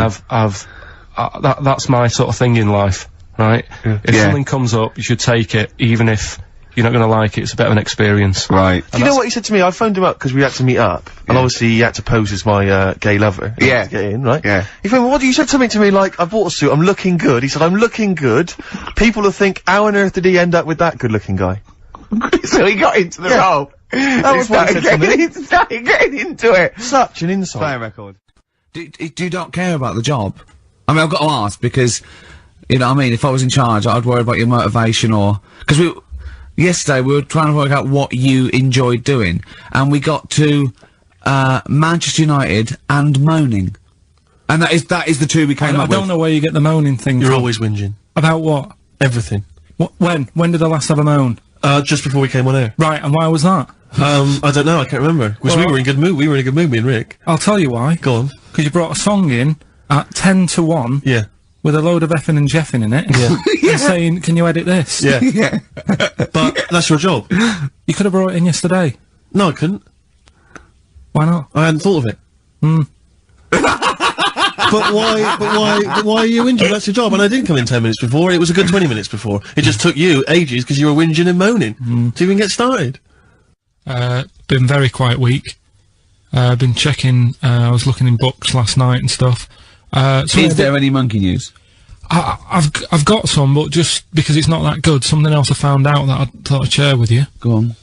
that's my sort of thing in life, right? Yeah. If something comes up, you should take it, even if you're not going to like it. It's a bit of an experience. Right. Do you know what he said to me? I phoned him up because we had to meet up, and obviously he had to pose as my gay lover. Yeah. To get in, right? Yeah. He phoned me, what, you said something to me like, I bought a suit, I'm looking good. He said, I'm looking good. People will think, how on earth did he end up with that good-looking guy? So he got into the role. That was what he said to me. He started getting into it. Such an insult. Play a record. Do you not care about the job? I mean, I've got to ask, because, you know what I mean, if I was in charge, I'd worry about your motivation, or... Because yesterday we were trying to work out what you enjoyed doing, and we got to, Manchester United and moaning. And that is the two we came up with. I don't know where you get the moaning thing You're from. always whinging. About what? Everything. When did I last have a moan? Just before we came on air. Right, and why was that? I don't know, I can't remember. Because we were in good mood, me and Rick. I'll tell you why. Go on. Because you brought a song in at 10 to 1. Yeah. With a load of effing and jeffing in it. Yeah. And saying, can you edit this? Yeah. Yeah. But that's your job. You could have brought it in yesterday. No, I couldn't. Why not? I hadn't thought of it. But why are you whinging? That's your job. And I didn't come in 10 minutes before, it was a good 20 minutes before. It just took you ages because you were whinging and moaning to even get started. Been very quiet week. Been checking, I was looking in books last night and stuff. So is there any monkey news? I've got some, but just because it's not that good, something else I found out that I thought I'd share with you. Go on.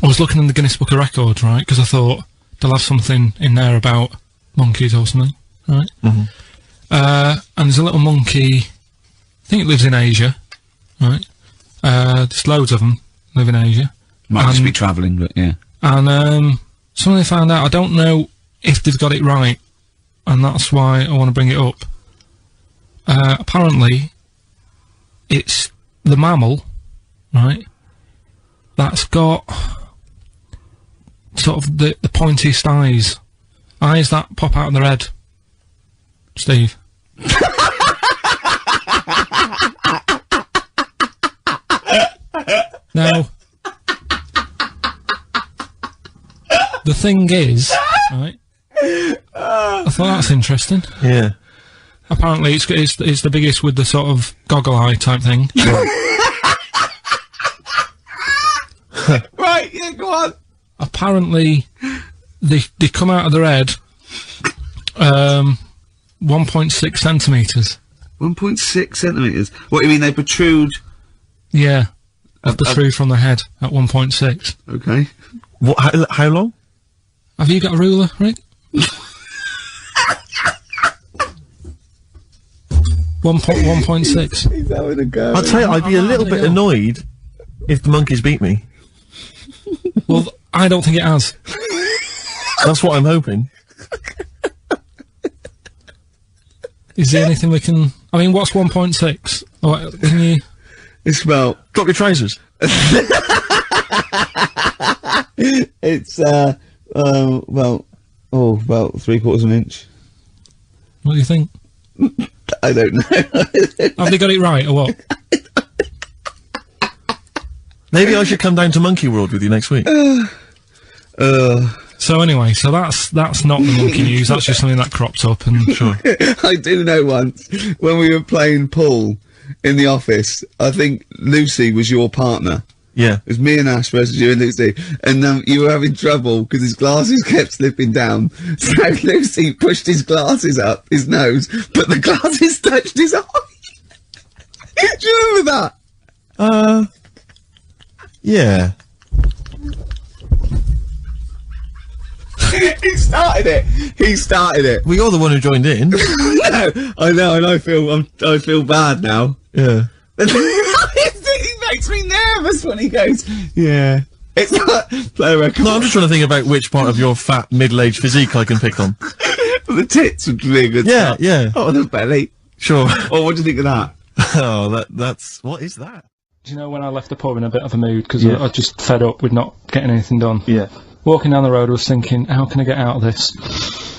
I was looking in the Guinness Book of Records, right, because I thought they'll have something in there about monkeys or something, right? And there's a little monkey, I think it lives in Asia, right? There's loads of them live in Asia. Might just be travelling, but yeah. And, something I found out, I don't know if they've got it right, and that's why I want to bring it up. Apparently, it's the mammal, right, that's got sort of the pointiest eyes that pop out of their head. Steve. Now, the thing is, right, I thought that's interesting. Yeah. Apparently it's the biggest with the sort of goggle eye type thing. Right, yeah, go on. Apparently they come out of their head 1.6 centimetres. 1.6 centimetres? What do you mean, they protrude? Yeah. They protrude from the head at 1.6. Okay. What, how long? Have you got a ruler, Rick? 1.6. He's having a go. I'll tell you, I'd be a little bit annoyed if the monkeys beat me. Well, I don't think it has. That's what I'm hoping. Is there anything we can... I mean, what's 1.6? Oh, can you... It's about... Drop your trousers. It's, about 3/4 of an inch. What do you think? I don't know. Have they got it right, or what? Maybe I should come down to Monkey World with you next week. So anyway, so that's not the monkey news, that's just something that cropped up, and... Sure. I do know once, when we were playing pool in the office, I think Lucy was your partner. Yeah. It was me and Ash versus you and Lucy, and you were having trouble because his glasses kept slipping down. So Lucy pushed his glasses up his nose, but the glasses touched his eye. Do you remember that? Yeah. He started it. He started it. Well, you're the one who joined in. I know, and I feel bad now. Yeah. He makes me nervous when he goes, yeah. It's not, play a record. No, I'm just trying to think about which part of your fat, middle-aged physique I can pick on. The tits would be a good Yeah, start. yeah. Oh, the belly. Sure. Oh, what do you think of that? Oh, that's... What is that? Do you know when I left the pub in a bit of a mood because Yeah. I just fed up with not getting anything done? Yeah. Walking down the road, I was thinking, how can I get out of this?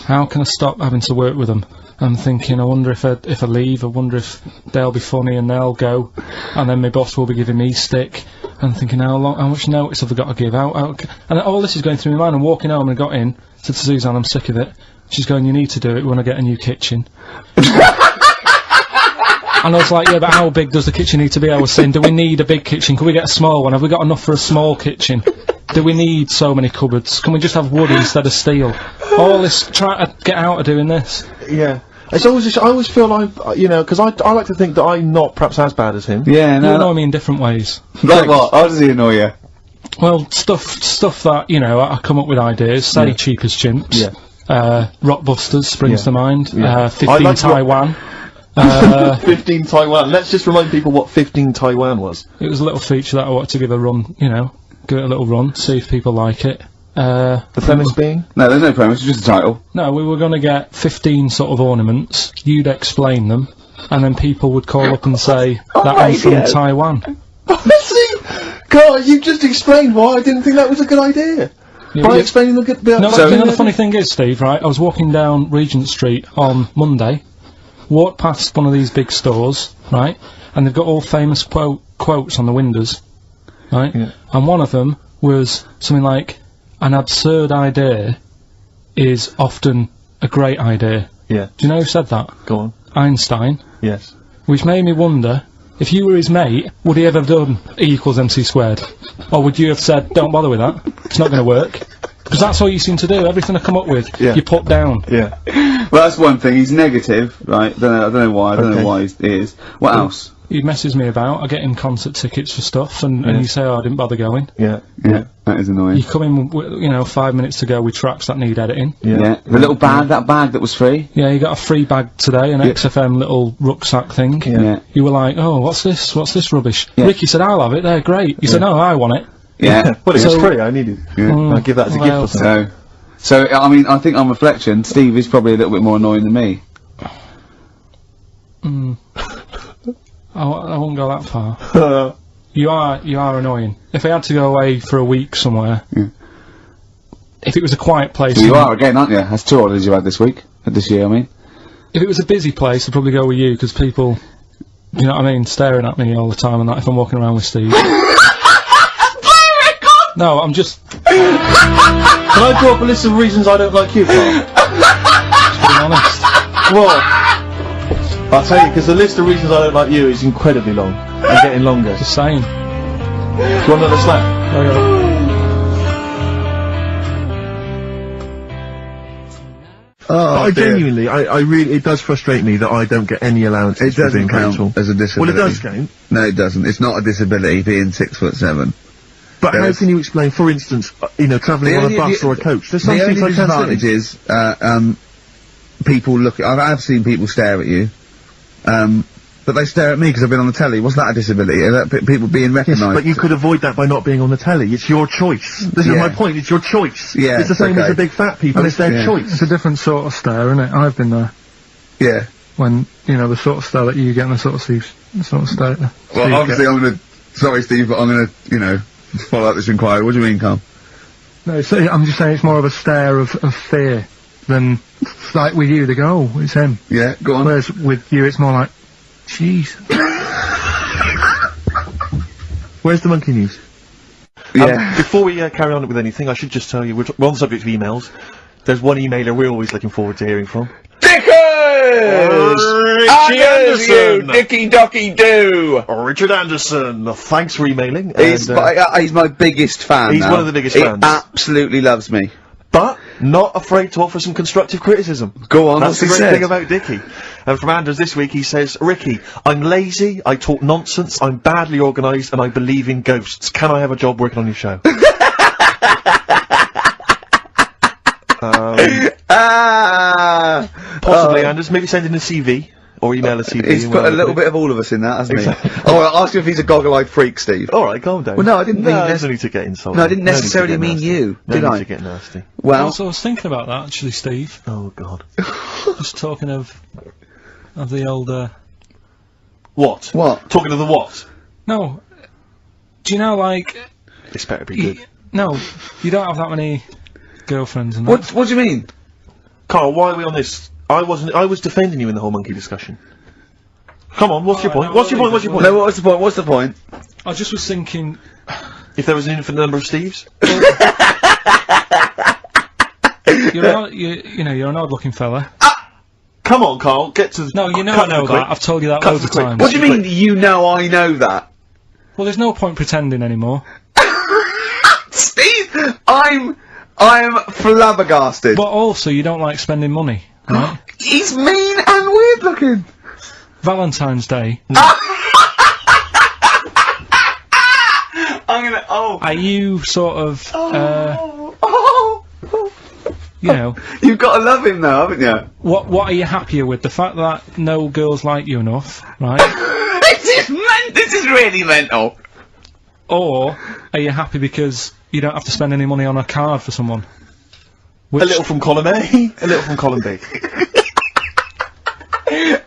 How can I stop having to work with them? I'm thinking, I wonder if I leave, I wonder if they'll be funny and they'll go, and then my boss will be giving me stick. I'm thinking, how much notice have I got to give out? And all this is going through my mind. I'm walking home and I got in, said to Suzanne, I'm sick of it. She's going, you need to do it when I get a new kitchen. And I was like, yeah, but how big does the kitchen need to be? I was saying, do we need a big kitchen? Can we get a small one? Have we got enough for a small kitchen? Do we need so many cupboards? Can we just have wood instead of steel? All this, trying to get out of doing this. Yeah. It's always just, I always feel like, you know, because I like to think that I'm not perhaps as bad as him. Yeah, You no. annoy me in different ways. Like what? How does he annoy you? Well, stuff that, you know, I come up with ideas, say Cheap as Chimps. Yeah. Rockbusters springs to mind. Yeah. 15 like Taiwan. 15 Taiwan. Let's just remind people what 15 Taiwan was. It was a little feature that I wanted to give a run, you know, give it a little run, see if people like it. The premise being? No, there's no premise, it's just a title. No, we were going to get 15 sort of ornaments, you'd explain them, and then people would call up and say, that one's from Taiwan. See? God, you just explained why I didn't think that was a good idea. Yeah, By yeah. explaining the good bit. No, you know the funny thing is, Steve, right, I was walking down Regent Street on Monday, walked past one of these big stores, right, and they've got all famous quotes on the windows, right, and one of them was something like, an absurd idea is often a great idea. Yeah. Do you know who said that? Go on. Einstein. Yes. Which made me wonder, if you were his mate, would he ever have done E = MC squared? Or would you have said, don't bother with that, it's not going to work? Because that's all you seem to do, everything I come up with, you put down. Yeah. Well, that's one thing, he's negative, right? I don't know why, I don't know why he is. What else? He messes me about, I get him concert tickets for stuff, and you say, oh, I didn't bother going. Yeah. Yeah, that is annoying. You come in, you know, 5 minutes to go with tracks that need editing. Yeah. The little bag, that bag that was free. Yeah, you got a free bag today, an XFM little rucksack thing. Yeah. You were like, oh, what's this rubbish? Ricky said, I'll have it, they're great. You said, no, I want it. Yeah. Well, it was So- free, I needed it. Yeah. I'll give that as a gift or something. So, I mean, I think on reflection, Steve is probably a little bit more annoying than me. I won't go that far. You are annoying. If I had to go away for a week somewhere, if it was a quiet place... So you are again, aren't you? That's 2 holidays you had this year, I mean. If it was a busy place, I'd probably go with you, because people, you know what I mean, staring at me all the time and that if I'm walking around with Steve. No, I'm just... Can I draw up a list of reasons I don't like you, Carl? Just being honest. Well, I'll tell you, because the list of reasons I don't like you is incredibly long, and getting longer. Just saying. Do you want another slap? Oh, I genuinely, I really, it does frustrate me that I don't get any allowance. It doesn't count as a disability. Well, it does count. No, it doesn't. It's not a disability being 6'7". But how can you explain, for instance, you know, travelling on a bus or a coach? There's some things I can't disadvantage is, people look. I've seen people stare at you, but they stare at me because I've been on the telly. Was that a disability? Are that people being recognised? Yes, but you could avoid that by not being on the telly. It's your choice. This is my point. It's your choice. Yeah, it's the same as the big fat people. It's their choice. It's a different sort of stare, isn't it? I've been there. Yeah. When, you know, the sort of stare that you get and the sort of stare that Well, obviously I'm gonna... Sorry, Steve, but I'm gonna, you know, follow up this inquiry. What do you mean, Carl? No, I'm just saying it's more of a stare of fear than, like with you, they go, oh, it's him. Yeah, go on. Whereas with you, it's more like, jeez. Where's the monkey news? Yeah. Before we carry on with anything, I should just tell you, we're on the subject of emails. There's one emailer we're always looking forward to hearing from. Richie Anderson! Dicky Docky Doo! Richard Anderson, thanks for emailing. He's my biggest fan. He's one of the biggest fans. He absolutely loves me. But not afraid to offer some constructive criticism. Go on, that's the what's he great said? thing about Dicky. And from Anders this week, he says, Ricky, I'm lazy, I talk nonsense, I'm badly organised, and I believe in ghosts. Can I have a job working on your show? Possibly, Anders. Maybe send in a CV. Or email a CV. He's put a little bit of all of us in that, hasn't he? Oh, well, ask him if he's a goggle-eyed freak, Steve. Alright, calm down. Well, no, I didn't mean there's no need to get insulted. No, I didn't necessarily mean you, did No I? need to get nasty. Well, Also, I was thinking about that, actually, Steve. Oh, God. Just talking of the old, What? What? Talking of the what? No. Do you know, like... This better be good. No, you don't have that many girlfriends and that. what do you mean? Carl, why are we on this? I was defending you in the whole monkey discussion. Come on, what's your point? What's your point? What's your point? No, what's the point? What's the point? I just was thinking... If there was an infinite number of Steves? You're an odd-looking fella. Come on, Carl, get to the... No, you know I know that. I've told you that loads of times. What do you mean, you know I know that? Well, there's no point pretending anymore. Steve, I'm flabbergasted. But also, you don't like spending money, right? He's mean and weird looking. Valentine's Day. I'm gonna, Are you sort of, you know... You've got to love him though, haven't you? What are you happier with? The fact that no girls like you enough, right? This is really mental. Or are you happy because you don't have to spend any money on a card for someone? A little from column A, a little from column B.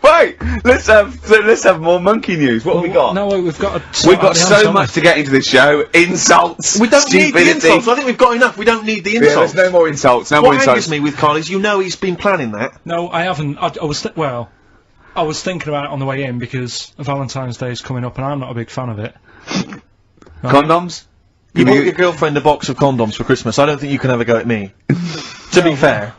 Right, let's have more monkey news. What have we got? No, we've got so much to get into this show. Insults, We don't need the stupidity. insults. I think we've got enough. We don't need the Yeah, insults. there's no more insults. No what more insults. angers me with Carl is you know he's been planning that. No, I haven't. I was thinking about it on the way in because Valentine's Day is coming up and I'm not a big fan of it. Right. Condoms? You bought your girlfriend a box of condoms for Christmas. I don't think you can have a go at me. To be fair.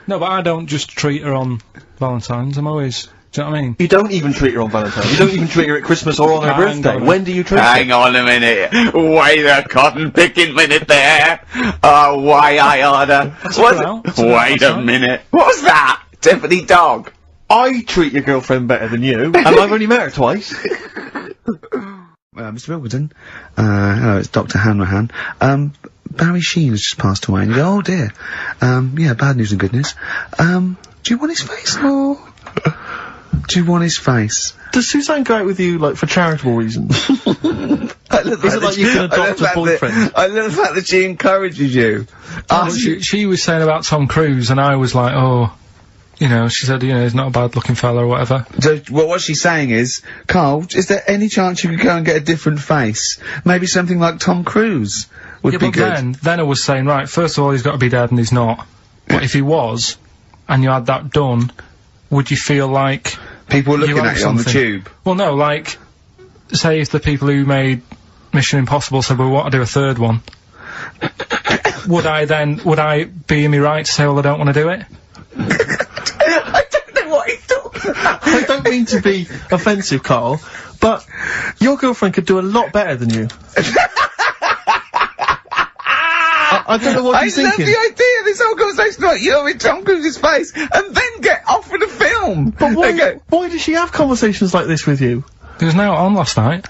No, but I don't just treat her on Valentine's. I'm always... Do you know what I mean? You don't even treat her on Valentine's. You don't even treat her at Christmas or on her birthday. When do you treat her? Hang on a minute. Wait a cotton picking minute there. Oh, why I order. Wait a minute. What was that? Tiffany Dog. I treat your girlfriend better than you, and I've only met her twice. Mr. Wilkinson. Hello, it's Dr. Hanrahan. Barry Sheen has just passed away, and you go, oh dear. Yeah, bad news and good news. Do you want his face, or... Do you want his face? Does Suzanne go out with you, like, for charitable reasons? Is it like you can adopt a boyfriend? I love the fact that she encourages you. She was saying about Tom Cruise, and I was like, oh... You know, she said, you know, he's not a bad-looking fella or whatever. So, what she's saying is, Carl, is there any chance you could go and get a different face? Maybe something like Tom Cruise would be good. Then I was saying, right, first of all, he's got to be dead and he's not. But if he was, and you had that done, would you feel like... People were looking at you on the tube. Well, no, like, say if the people who made Mission Impossible said, well, we want to do a third one, would I be in me right to say, well, I don't want to do it? I don't know what he's talking about. I don't mean to be offensive, Carl, but your girlfriend could do a lot better than you. I don't know what you're thinking. I love the idea of this whole conversation about you in Tom Cruise's face, and then get offered a film. But why does she have conversations like this with you? It was now on last night.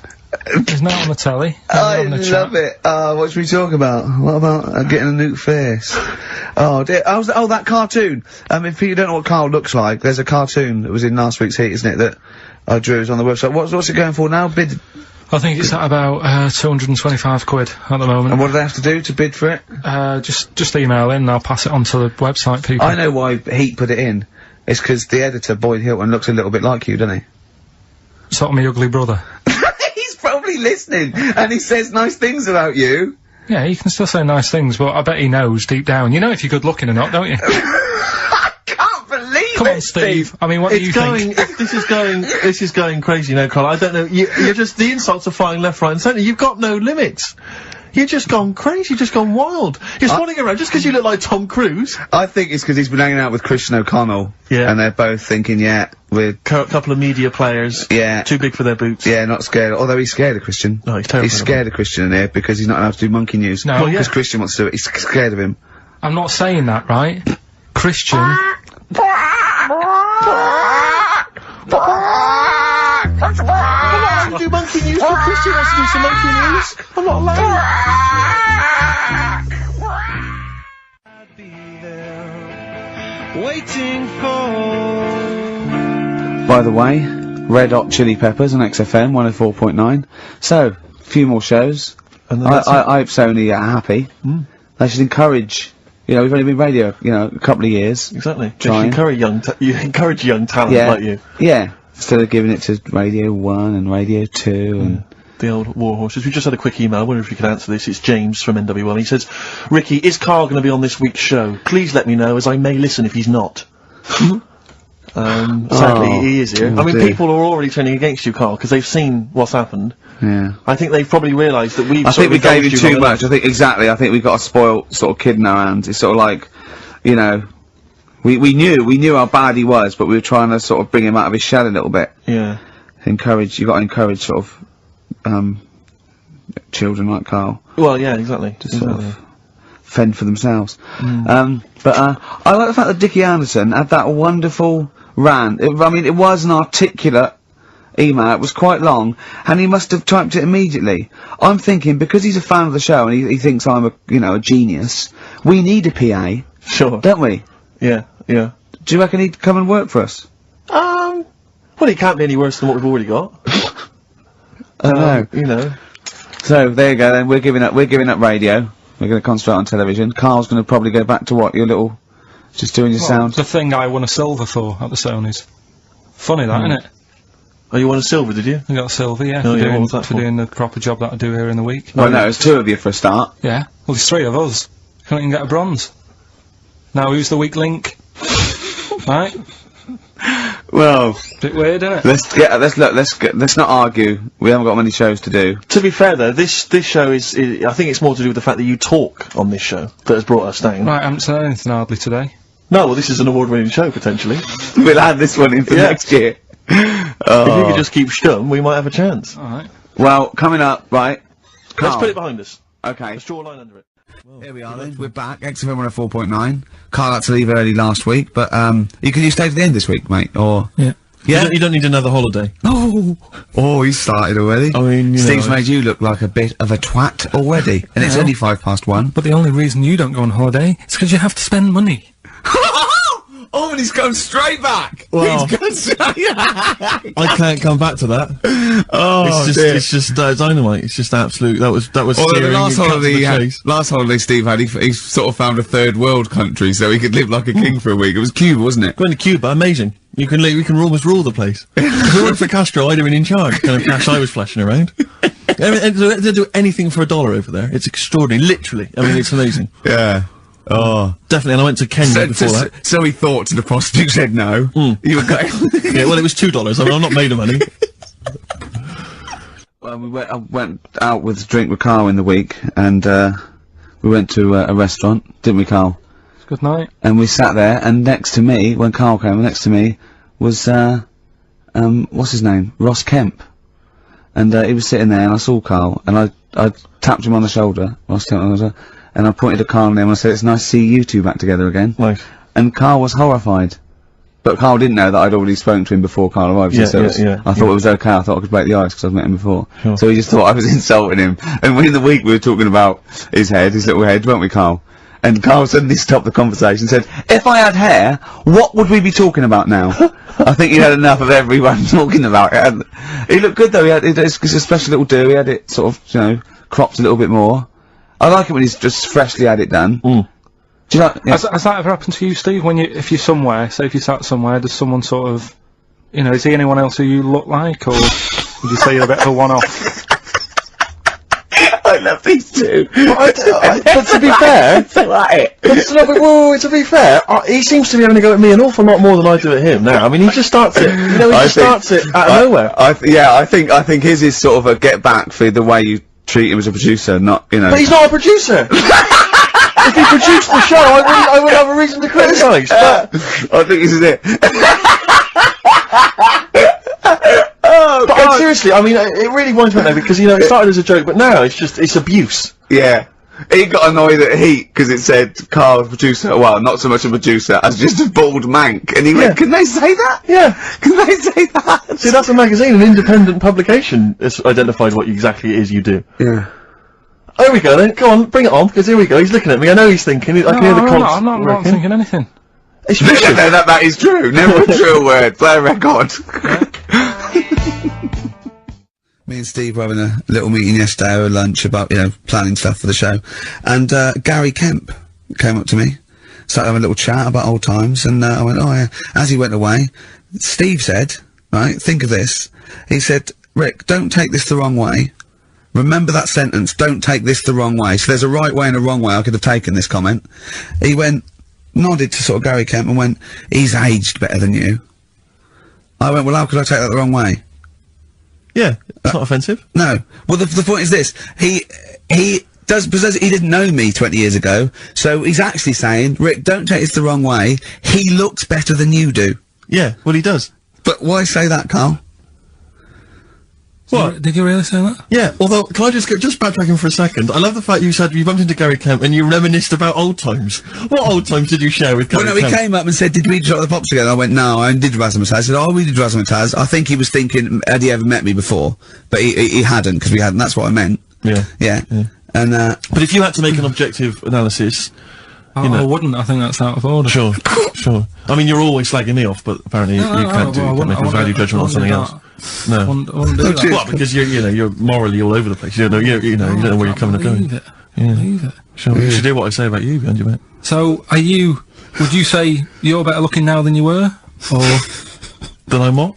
It was now on the telly. I love it. What should we talk about? What about getting a new face? Oh dear. Oh, that cartoon. If you don't know what Carl looks like, there's a cartoon that was in last week's Heat, isn't it, that I drew on the website. What's it going for now? Bid? I think it's at about, £225 at the moment. And what do they have to do to bid for it? Just email in and I'll pass it on to the website people. I know why Heat put it in. It's because the editor, Boyd Hilton, looks a little bit like you, doesn't he? Sort of my ugly brother. He's probably listening, and he says nice things about you. Yeah, he can still say nice things, but I bet he knows deep down. You know if you're good looking or not, don't you? I can't believe Come on, Steve. I mean, what do you think? This is going crazy now, Carl. I don't know. You're just, the insults are flying left, right and centre. You've got no limits. You've just gone crazy, you've just gone wild. You're swanning around just because you look like Tom Cruise. I think it's because he's been hanging out with Christian O'Connell. Yeah. And they're both thinking, yeah, we're... Couple of media players. Yeah. Too big for their boots. Yeah, not scared. Although he's scared of Christian. No, he's terrible. He's scared of Christian in here because he's not allowed to do monkey news. No. Because Christian wants to do it. He's scared of him. I'm not saying that, right? Christian... to do monkey news, but Christian wants to do some monkey news. I'm not allowed. Waiting for by the way. Red Hot Chili Peppers on XFM 104.9. So, a few more shows. And I hope Sony are happy. They should encourage, you know, we've only been radio, you know, a couple of years. Exactly. You encourage young talent like you. Yeah. Instead of giving it to Radio 1 and Radio 2 and... The old war horses. We just had a quick email. I wonder if you could answer this. It's James from NW1. He says, Ricky, is Karl going to be on this week's show? Please let me know, as I may listen if he's not. Sadly, he is here. I mean, people are already turning against you, Karl, because they've seen what's happened. Yeah. I think they've probably realised that I think we gave him too much. I think we've got a spoiled sort of kid in our hands. It's sort of like, you know, we knew how bad he was, but we were trying to sort of bring him out of his shell a little bit. Yeah. You got to encourage sort of, children like Karl. Well, yeah, exactly. Sort of fend for themselves. I like the fact that Dickie Anderson had that wonderful rant. I mean, it was an articulate email. It was quite long, and he must have typed it immediately. I'm thinking, because he's a fan of the show and he thinks I'm a genius, we need a PA. Sure. Don't we? Yeah, yeah. Do you reckon he'd come and work for us? Well, he can't be any worse than what we've already got. I know. You know. So, there you go then, we're giving up radio. We're going to concentrate on television. Karl's going to probably go back to what, your little... just doing your sound? The thing I won a silver for at the Sony's. Funny that, isn't it? Oh, you won a silver, did you? I got a silver, yeah. Oh, for what was that for doing the proper job that I do here in the week. Well, no, it's 2 of you for a start. Yeah. Well, there's 3 of us. Can't even get a bronze. Now, who's the weak link? Right? Well... Bit weird, isn't it? Let's not argue. We haven't got many shows to do. To be fair, though, this show is I think it's more to do with the fact that you talk on this show that has brought us down. Right, I haven't said anything hardly today. No, well, this is an award-winning show, potentially. We'll add this one into next year. If you could just keep stum, we might have a chance. Alright. Well, coming up, right. Let's put it behind us. Okay. Let's draw a line under it. Here we are then, we're back, XFM 104.9. Karl had to leave early last week, but, you stay to the end this week, mate, or... Yeah. You don't need another holiday. Oh, he's started already. I mean, Steve's made you look like a bit of a twat already, and it's only 1:05. But the only reason you don't go on holiday is because you have to spend money. Oh, and he's gone straight back! Well, he's gone straight I can't come back to that. Oh, it's just dynamite. It's just absolute. That was steering last holiday Steve had, he sort of found a third world country so he could live like a king for a week. It was Cuba, wasn't it? Going to Cuba, amazing. We can almost rule the place. If it weren't for Castro, I'd have been in charge. Kind of cash I was flashing around. They do anything for $1 over there. It's extraordinary, literally. I mean, it's amazing. Yeah. Oh. Definitely, and I went to Kenya before that. So he thought to the prostitute, said no. You were going... Yeah, well, it was $2. I mean, I'm not made of money. Well, I went out with a drink with Karl in the week, and, we went to a restaurant, didn't we, Karl? Good night. And we sat there, and next to me, when Karl came, next to me was, what's his name? Ross Kemp. And, he was sitting there, and I saw Karl, and I tapped him on the shoulder, Ross Kemp on the shoulder, and I pointed to Karl and him, and I said, it's nice to see you two back together again. Right. And Karl was horrified. But Karl didn't know that I'd already spoken to him before Karl arrived. Yeah, so I thought it was okay, I thought I could break the ice, because I've met him before. Sure. So he just thought I was insulting him. And in the week we were talking about his little head, weren't we, Karl? And Karl suddenly stopped the conversation and said, if I had hair, what would we be talking about now? I think he had enough of everyone talking about it. And he looked good though, it's a special little do, he had it sort of, cropped a little bit more. I like it when he's just freshly had it done. Do you know, Has that ever happened to you, Steve? If you're somewhere, say if you sat somewhere, does someone sort of, is he anyone else who you look like, or would you say you're a bit of a one-off? I love these two. But to be fair, to be fair, he seems to be having a go at me an awful lot more than I do at him now. I mean, he just starts it, starts it out of nowhere. I think his is sort of a get back for the way you treat him as a producer, not, But he's not a producer! If he produced the show, I wouldn't have a reason to criticise. I think this is it. But seriously, I mean, it really winds me up because, it started as a joke, but now it's abuse. Yeah. He got annoyed at Heat because it said Karl's producer, well, not so much a producer as just a bald mank. And he went, can they say that? Yeah. Can they say that? See, that's a magazine, an independent publication has identified what exactly it is you do. Yeah. There we go then, come on, bring it on, because here we go, he's looking at me, I know he's thinking, I can hear the constant I'm not thinking anything. It's No, that is true. Never a true word. Play a record. Me and Steve were having a little meeting yesterday over lunch about, you know, planning stuff for the show. And, Gary Kemp came up to me, started having a little chat about old times, and, I went, oh yeah. As he went away, Steve said, right, think of this. He said, Rick, don't take this the wrong way. Remember that sentence, don't take this the wrong way. So there's a right way and a wrong way I could have taken this comment. He went, nodded to sort of Gary Kemp and went, he's aged better than you. I went, well, how could I take that the wrong way? Yeah, it's not offensive. No. Well, the point is this. He because he didn't know me 20 years ago, so he's actually saying, Rick, don't take this the wrong way. He looks better than you do. Yeah, well, he does. But why say that, Carl? What? Did you really say that? Yeah, although, can I just backtracking for a second? I love the fact you said you bumped into Gary Kemp and you reminisced about old times. What old times did you share with Gary Kemp? Well, no, he came up and said, did we drop the pops together? I went, no, I did Razzmatazz. I said, oh, we did Razzmatazz. I think he was thinking, had he ever met me before? But he hadn't, because we hadn't. That's what I meant. Yeah. Yeah. And, but if you had to make an objective analysis, I wouldn't. I think that's out of order. Sure, sure. I mean, you're always slagging me off, but apparently you can't make a value judgment on something else. No. I wouldn't do that. Well, because you're morally all over the place. You don't know, you don't know where you're coming and going. Yeah. Believe it. Sure. You should hear what I say about you behind your back. So, would you say you're better looking now than you were? Or? Than I'm what?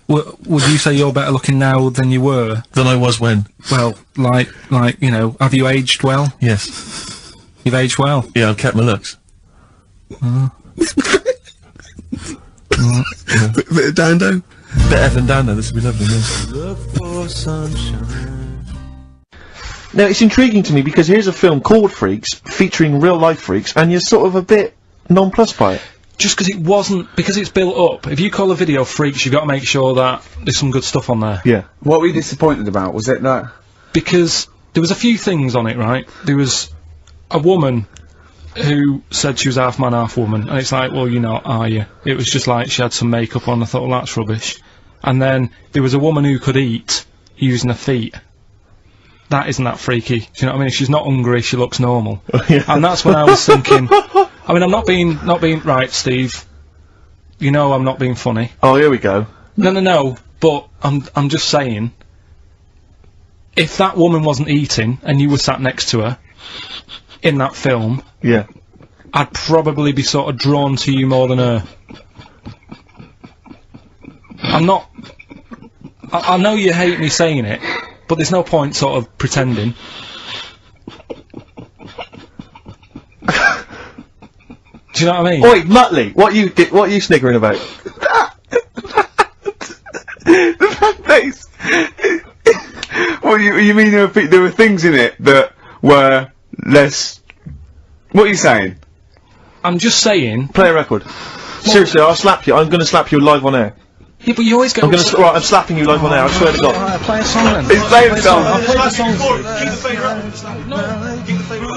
Would you say you're better looking now than you were? Than I was when? Well, like, you know, have you aged well? Yes. You've aged well? Yeah, I've kept my looks. Bit of Dando? Better than Dando, this would be lovely, yeah. Look for sunshine. Now, it's intriguing to me because here's a film called Freaks, featuring real-life freaks, and you're sort of a bit nonplussed by it. Just because it wasn't, because it's built up. If you call a video Freaks, you've got to make sure that there's some good stuff on there. Yeah. What were you disappointed about? Was it that? Because there was a few things on it, right? There was a woman who said she was half man, half woman, and it's like, well, you're not, are you? It was just like she had some makeup on. I thought, well, that's rubbish. And then there was a woman who could eat using her feet. That isn't that freaky. Do you know what I mean? If she's not hungry, she looks normal. Yeah. And that's when I was thinking. I mean, I'm not being right, Steve. You know, I'm not being funny. Oh, here we go. No. But I'm just saying. If that woman wasn't eating and you were sat next to her in that film, yeah, I'd probably be sort of drawn to you more than her. I'm not. I know you hate me saying it, but there's no point sort of pretending. Do you know what I mean? Oi, Muttley, what are you sniggering about? That face. What you mean there were things in it that were less... What are you saying? I'm just saying... Play a record. Seriously, I'll slap you. I'm gonna slap you live on air. Yeah, but you always go... Right, I'm slapping you live on air, I swear to God. Alright, play a song then. He's playing a song. I'll play the song for you. Keep the favour up. No, keep the favour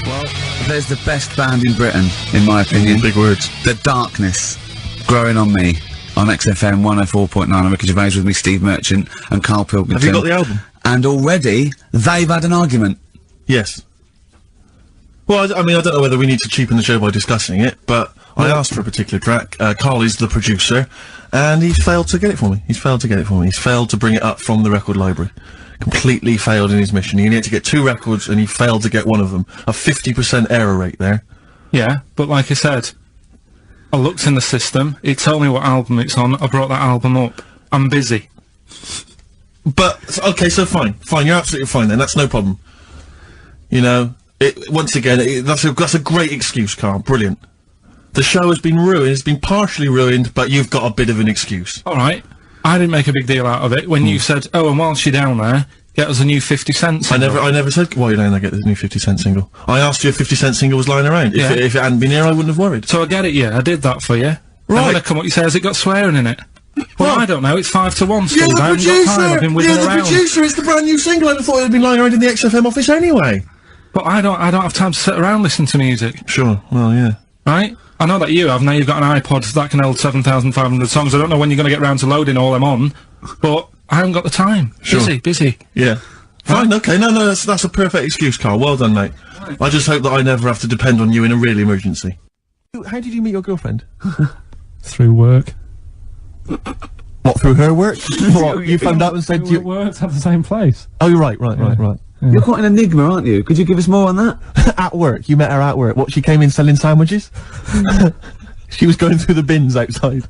Well, there's the best band in Britain, in my opinion. Big words. The Darkness, Growing on Me, on XFM 104.9. I'm Ricky Gervais, with me, Steve Merchant and Karl Pilkington. Have you got the album? And already, they've had an argument. Yes. Well, I mean, I don't know whether we need to cheapen the show by discussing it, but I asked for a particular track. Karl is the producer, and he failed to get it for me. He's failed to get it for me. He's failed to bring it up from the record library. Completely failed in his mission. He needed to get 2 records, and he failed to get one of them. A 50% error rate there. Yeah, but like I said, I looked in the system, it told me what album it's on, I brought that album up. I'm busy. But, okay, so fine. Fine, you're absolutely fine then, that's no problem. You know, once again, that's a great excuse, Karl. Brilliant. The show has been ruined, it's been partially ruined, but you've got a bit of an excuse. Alright. I didn't make a big deal out of it when you said, oh, and whilst you're down there, get us a new 50 Cent single. I never said, while you're down there, get the new 50 Cent single. I asked you if 50 Cent single was lying around. Yeah. If it hadn't been here, I wouldn't have worried. So I get it, yeah, I did that for you. Right. And when I come up, you say, has it got swearing in it? Well, I don't know, it's 5 to 1, Steve. You're the I haven't got time, I've been producer! whizzing You're the around. producer! It's the brand new single! I'd have thought it had been lying around in the XFM office anyway! But I don't have time to sit around listening to music. Sure, well, yeah. Right? I know that you have, now you've got an iPod that can hold 7,500 songs. I don't know when you're gonna get round to loading all them on, but I haven't got the time. Sure. Busy. Yeah. Fine, okay, no, that's a perfect excuse, Carl. Well done, mate. I just hope that I never have to depend on you in a real emergency. How did you meet your girlfriend? Through work. What, through her work? What, you phoned up and said We worked at the same place. Oh, you're right. Yeah. You're quite an enigma, aren't you? Could you give us more on that? At work, you met her at work. What, she came in selling sandwiches? She was going through the bins outside.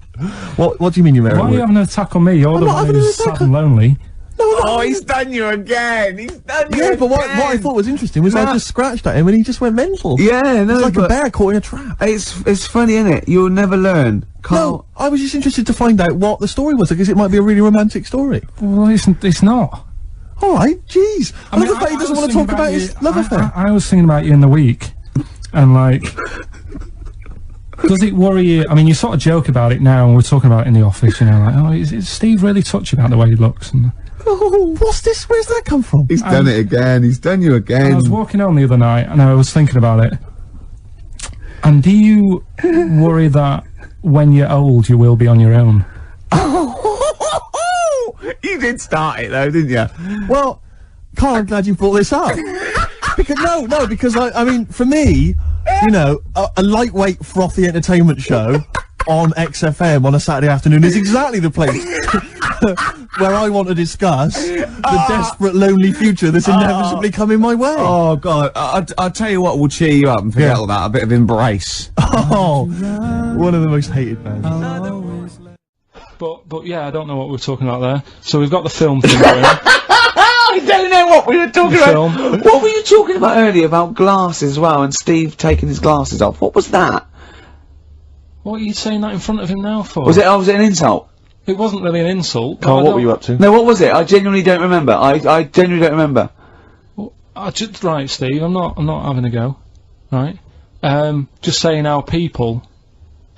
What do you mean you met her at work? Why are you having an attack on me? You're the one who's sad and lonely. Oh, he's done you again! He's done you again! But what I thought was interesting was I just scratched at him and he just went mental. Yeah, no, it's like a bear caught in a trap. It's funny, innit? You'll never learn. No, I was just interested to find out what the story was, because it might be a really romantic story. Well, it's not. Alright, jeez. I love the fact he doesn't want to talk about his love affair. I was thinking about you in the week, and like... Does it worry you? I mean, you sort of joke about it now, and we're talking about it in the office, you know, like, oh, is Steve really touchy about the way he looks? And oh, what's this? Where's that come from? He's done it again. He's done you again. I was walking home the other night, and I was thinking about it. And do you worry that when you're old, you will be on your own? You did start it, though, didn't you? Well, Carl, I'm glad you brought this up. Because I mean, for me, you know, a lightweight, frothy entertainment show on XFM on a Saturday afternoon is exactly the place where I want to discuss the desperate, lonely future that's inevitably coming my way. Oh, God. I'll tell you what will cheer you up and forget all that. A bit of Embrace. Oh, one of the most hated bands. But yeah, I don't know what we're talking about there. So we've got the film thing going. I don't know what we were talking about. What were you talking about earlier about glasses as well, and Steve taking his glasses off? What was that? What are you saying that in front of him now for? Was it an insult? It wasn't really an insult. Carl, what were you up to? No, what was it? I genuinely don't remember. I genuinely don't remember. Well, right, Steve, I'm not having a go. Right? Just saying how people,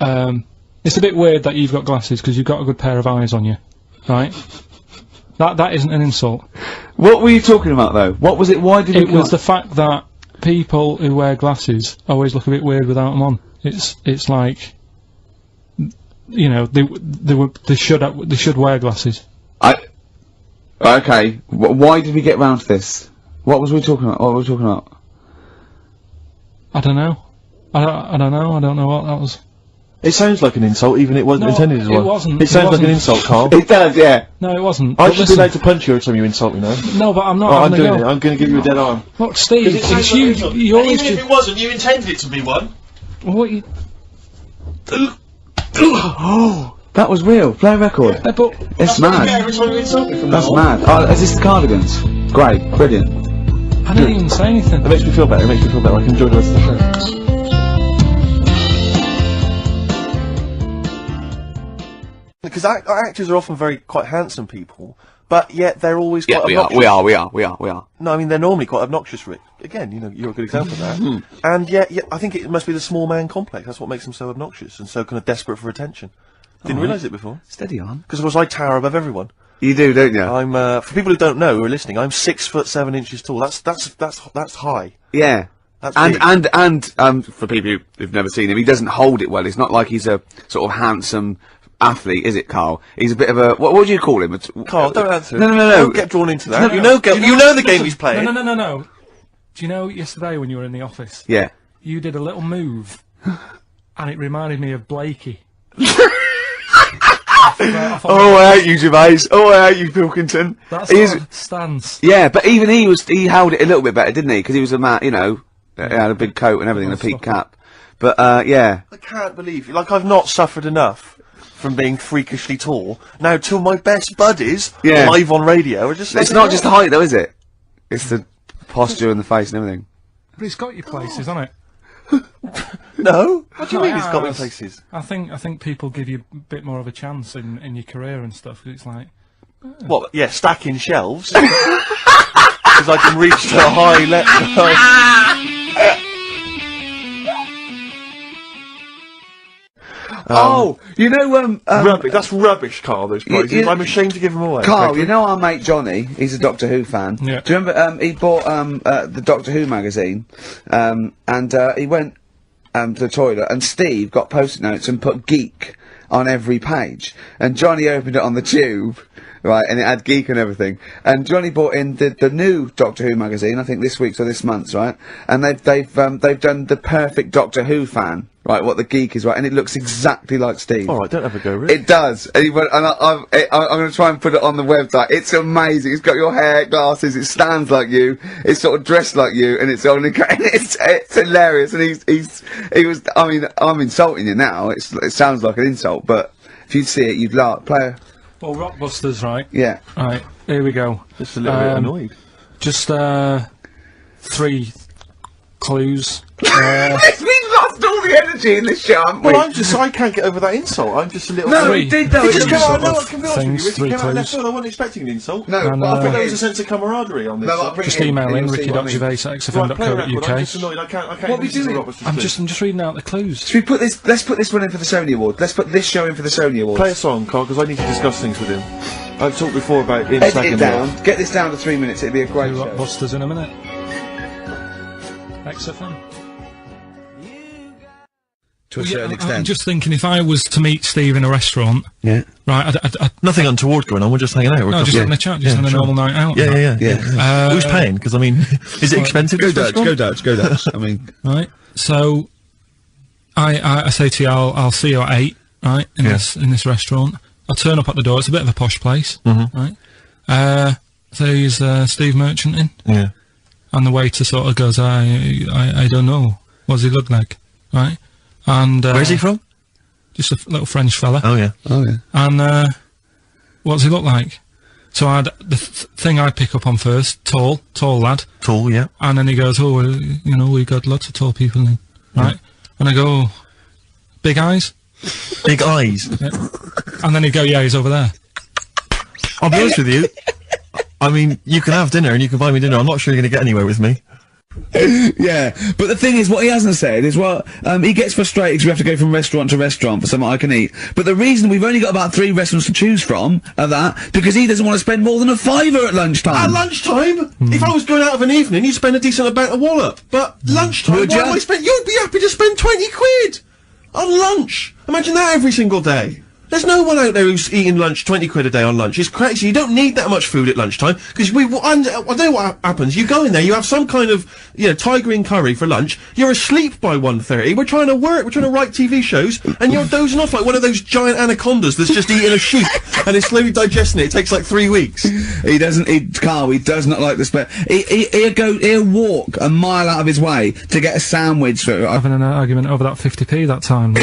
it's a bit weird that you've got glasses because you've got a good pair of eyes on you. Right? That isn't an insult. What were you talking about, though? What was it? Why did it was the fact that people who wear glasses always look a bit weird without them on. It's like, you know, they should wear glasses. Okay. Why did we get round to this? What was we talking about? What were we talking about? I don't know. I don't know. I don't know what that was. It sounds like an insult, even it wasn't intended as well. It wasn't. It sounds like an insult, Carl. It does, yeah. No, it wasn't. I should be allowed to punch you every time you insult me now. No, but I'm not. I'm doing it. I'm going to give you a dead arm. Look, Steve, it's you. You always even if it wasn't, you intended it to be one. What you? Oh, that was real. Play a record. But it's mad. Every time you insult me from That's mad. Oh, is this the Cardigans? Great, brilliant. I didn't even say anything. It makes me feel better. I can enjoy the rest of the show. Because actors are often quite handsome people, but yet they're always quite obnoxious. We are. No, I mean, they're normally quite obnoxious, Rick. Again, you know, you're a good example of that. And yet, I think it must be the small man complex. That's what makes them so obnoxious and so kind of desperate for attention. Didn't realise it before. Steady on. Because, of course, I tower above everyone. You do, don't you? I'm, for people who don't know, who are listening, I'm 6'7" tall. That's high. Yeah. That's and for people who've never seen him, he doesn't hold it well. It's not like he's a sort of handsome athlete, is it, Carl? He's a bit of a what do you call him? Carl, don't answer. No. Don't get drawn into that. You know the game he's playing. No. Do you know yesterday when you were in the office? Yeah. You did a little move, and it reminded me of Blakey. Oh, I hate you, Gervais. Oh, I hate you, Pilkington. That's his stance. Yeah, but even he held it a little bit better, didn't he? Because he was a man, you know, he had a big coat and everything, and a peak cap. But yeah. I can't believe you. Like, I've not suffered enough from being freakishly tall. Now, two of my best buddies live on radio are just. It's not just the height, though, is it? It's the posture and the face and everything. But it's got you places, hasn't it? No. What do you mean it's got me places? I think people give you a bit more of a chance in your career and stuff. It's like. What? Yeah, stacking shelves. Because I can reach to a high level. Oh, you know, rubbish. That's rubbish, Carl. Those prizes. I'm ashamed to give them away. Carl, you know our mate Johnny. He's a Doctor Who fan. Yeah. Do you remember? He bought the Doctor Who magazine, and he went to the toilet, and Steve got post-it notes and put geek on every page. And Johnny opened it on the tube, right, and it had geek and everything. And Johnny bought in the new Doctor Who magazine, I think this week's or this month's, right? And they've done the perfect Doctor Who fan, right, what the geek is, right, and it looks exactly like Steve. Alright, don't have a go, Rick. It does. And I'm gonna try and put it on the website. It's amazing. It's got your hair, glasses, it stands like you, it's sort of dressed like you, and it's only, it's hilarious, and he was, I mean, I'm insulting you now, it sounds like an insult, but if you'd see it, you'd laugh. Play Well, Rockbusters, right? Yeah. Right, here we go. Just a little bit annoyed. Just, 3 clues. We've lost all the energy in this show, haven't we? Well, I can't get over that insult. I'm just a little... No, he did though. He just It came out, was no, I can be honest with you, Ricky came out of left field, I wasn't expecting an insult. No, And, but I I think think there was a sense of camaraderie on this. No, I'll bring Just it in, email and in, you'll see what I mean. Right, play a record, I'm ricky.co.uk. just annoyed, I can't What are we listen to doing? Robert's I'm just reading out the clues. Should we put this, let's put this one in for the Sony Award. Let's put this show in for the Sony Award. Play a song, Carl, because I need to discuss things with him. I've talked before about him Edit slagging it me down, off. get this down to 3 minutes, it'd be a great show. Rockbusters in a minute. XFM. To a certain extent. I'm just thinking, if I was to meet Steve in a restaurant, Yeah. right, Nothing untoward going on, we're just hanging out. We're no, just having a chat, just having a normal night out. Yeah. Who's paying? Because, I mean, is it expensive? Go Dutch. I mean... Right, so, I say to you, I'll see you at 8, right, in this restaurant. I'll turn up at the door, it's a bit of a posh place, right? So he's, Steve Merchant in. Yeah. And the waiter sort of goes, I don't know, what does he look like, right? And, Where's he from? Just a little French fella. Oh, yeah. And, what does he look like? So the thing I pick up on first, tall lad. Tall, yeah. And then he goes, oh, well, you know, we got lots of tall people in, right? And I go, big eyes? Big eyes? Yeah. And then he'd go, yeah, he's over there. I'll be honest with you. I mean, you can have dinner and you can buy me dinner. I'm not sure you're going to get anywhere with me. Yeah, but the thing is, what he hasn't said is, well, he gets frustrated because we have to go from restaurant to restaurant for something I can eat. But the reason we've only got about 3 restaurants to choose from are that because he doesn't want to spend more than a £5 at lunchtime. At lunchtime? If I was going out of an evening, you'd spend a decent amount of wallop. But lunchtime, Would why ya? am I spend? You'd be happy to spend 20 quid on lunch. Imagine that every single day. There's no one out there who's eating lunch, 20 quid a day on lunch. It's crazy. You don't need that much food at lunchtime, because I know what happens. You go in there, you have some kind of, Thai green curry for lunch, you're asleep by 1:30, we're trying to work, we're trying to write TV shows, and you're dozing off like one of those giant anacondas that's just eating a sheep, and is slowly digesting it. It takes like 3 weeks. He does not like the spare. He'll walk a mile out of his way to get a sandwich for Having an argument over that 50p that time.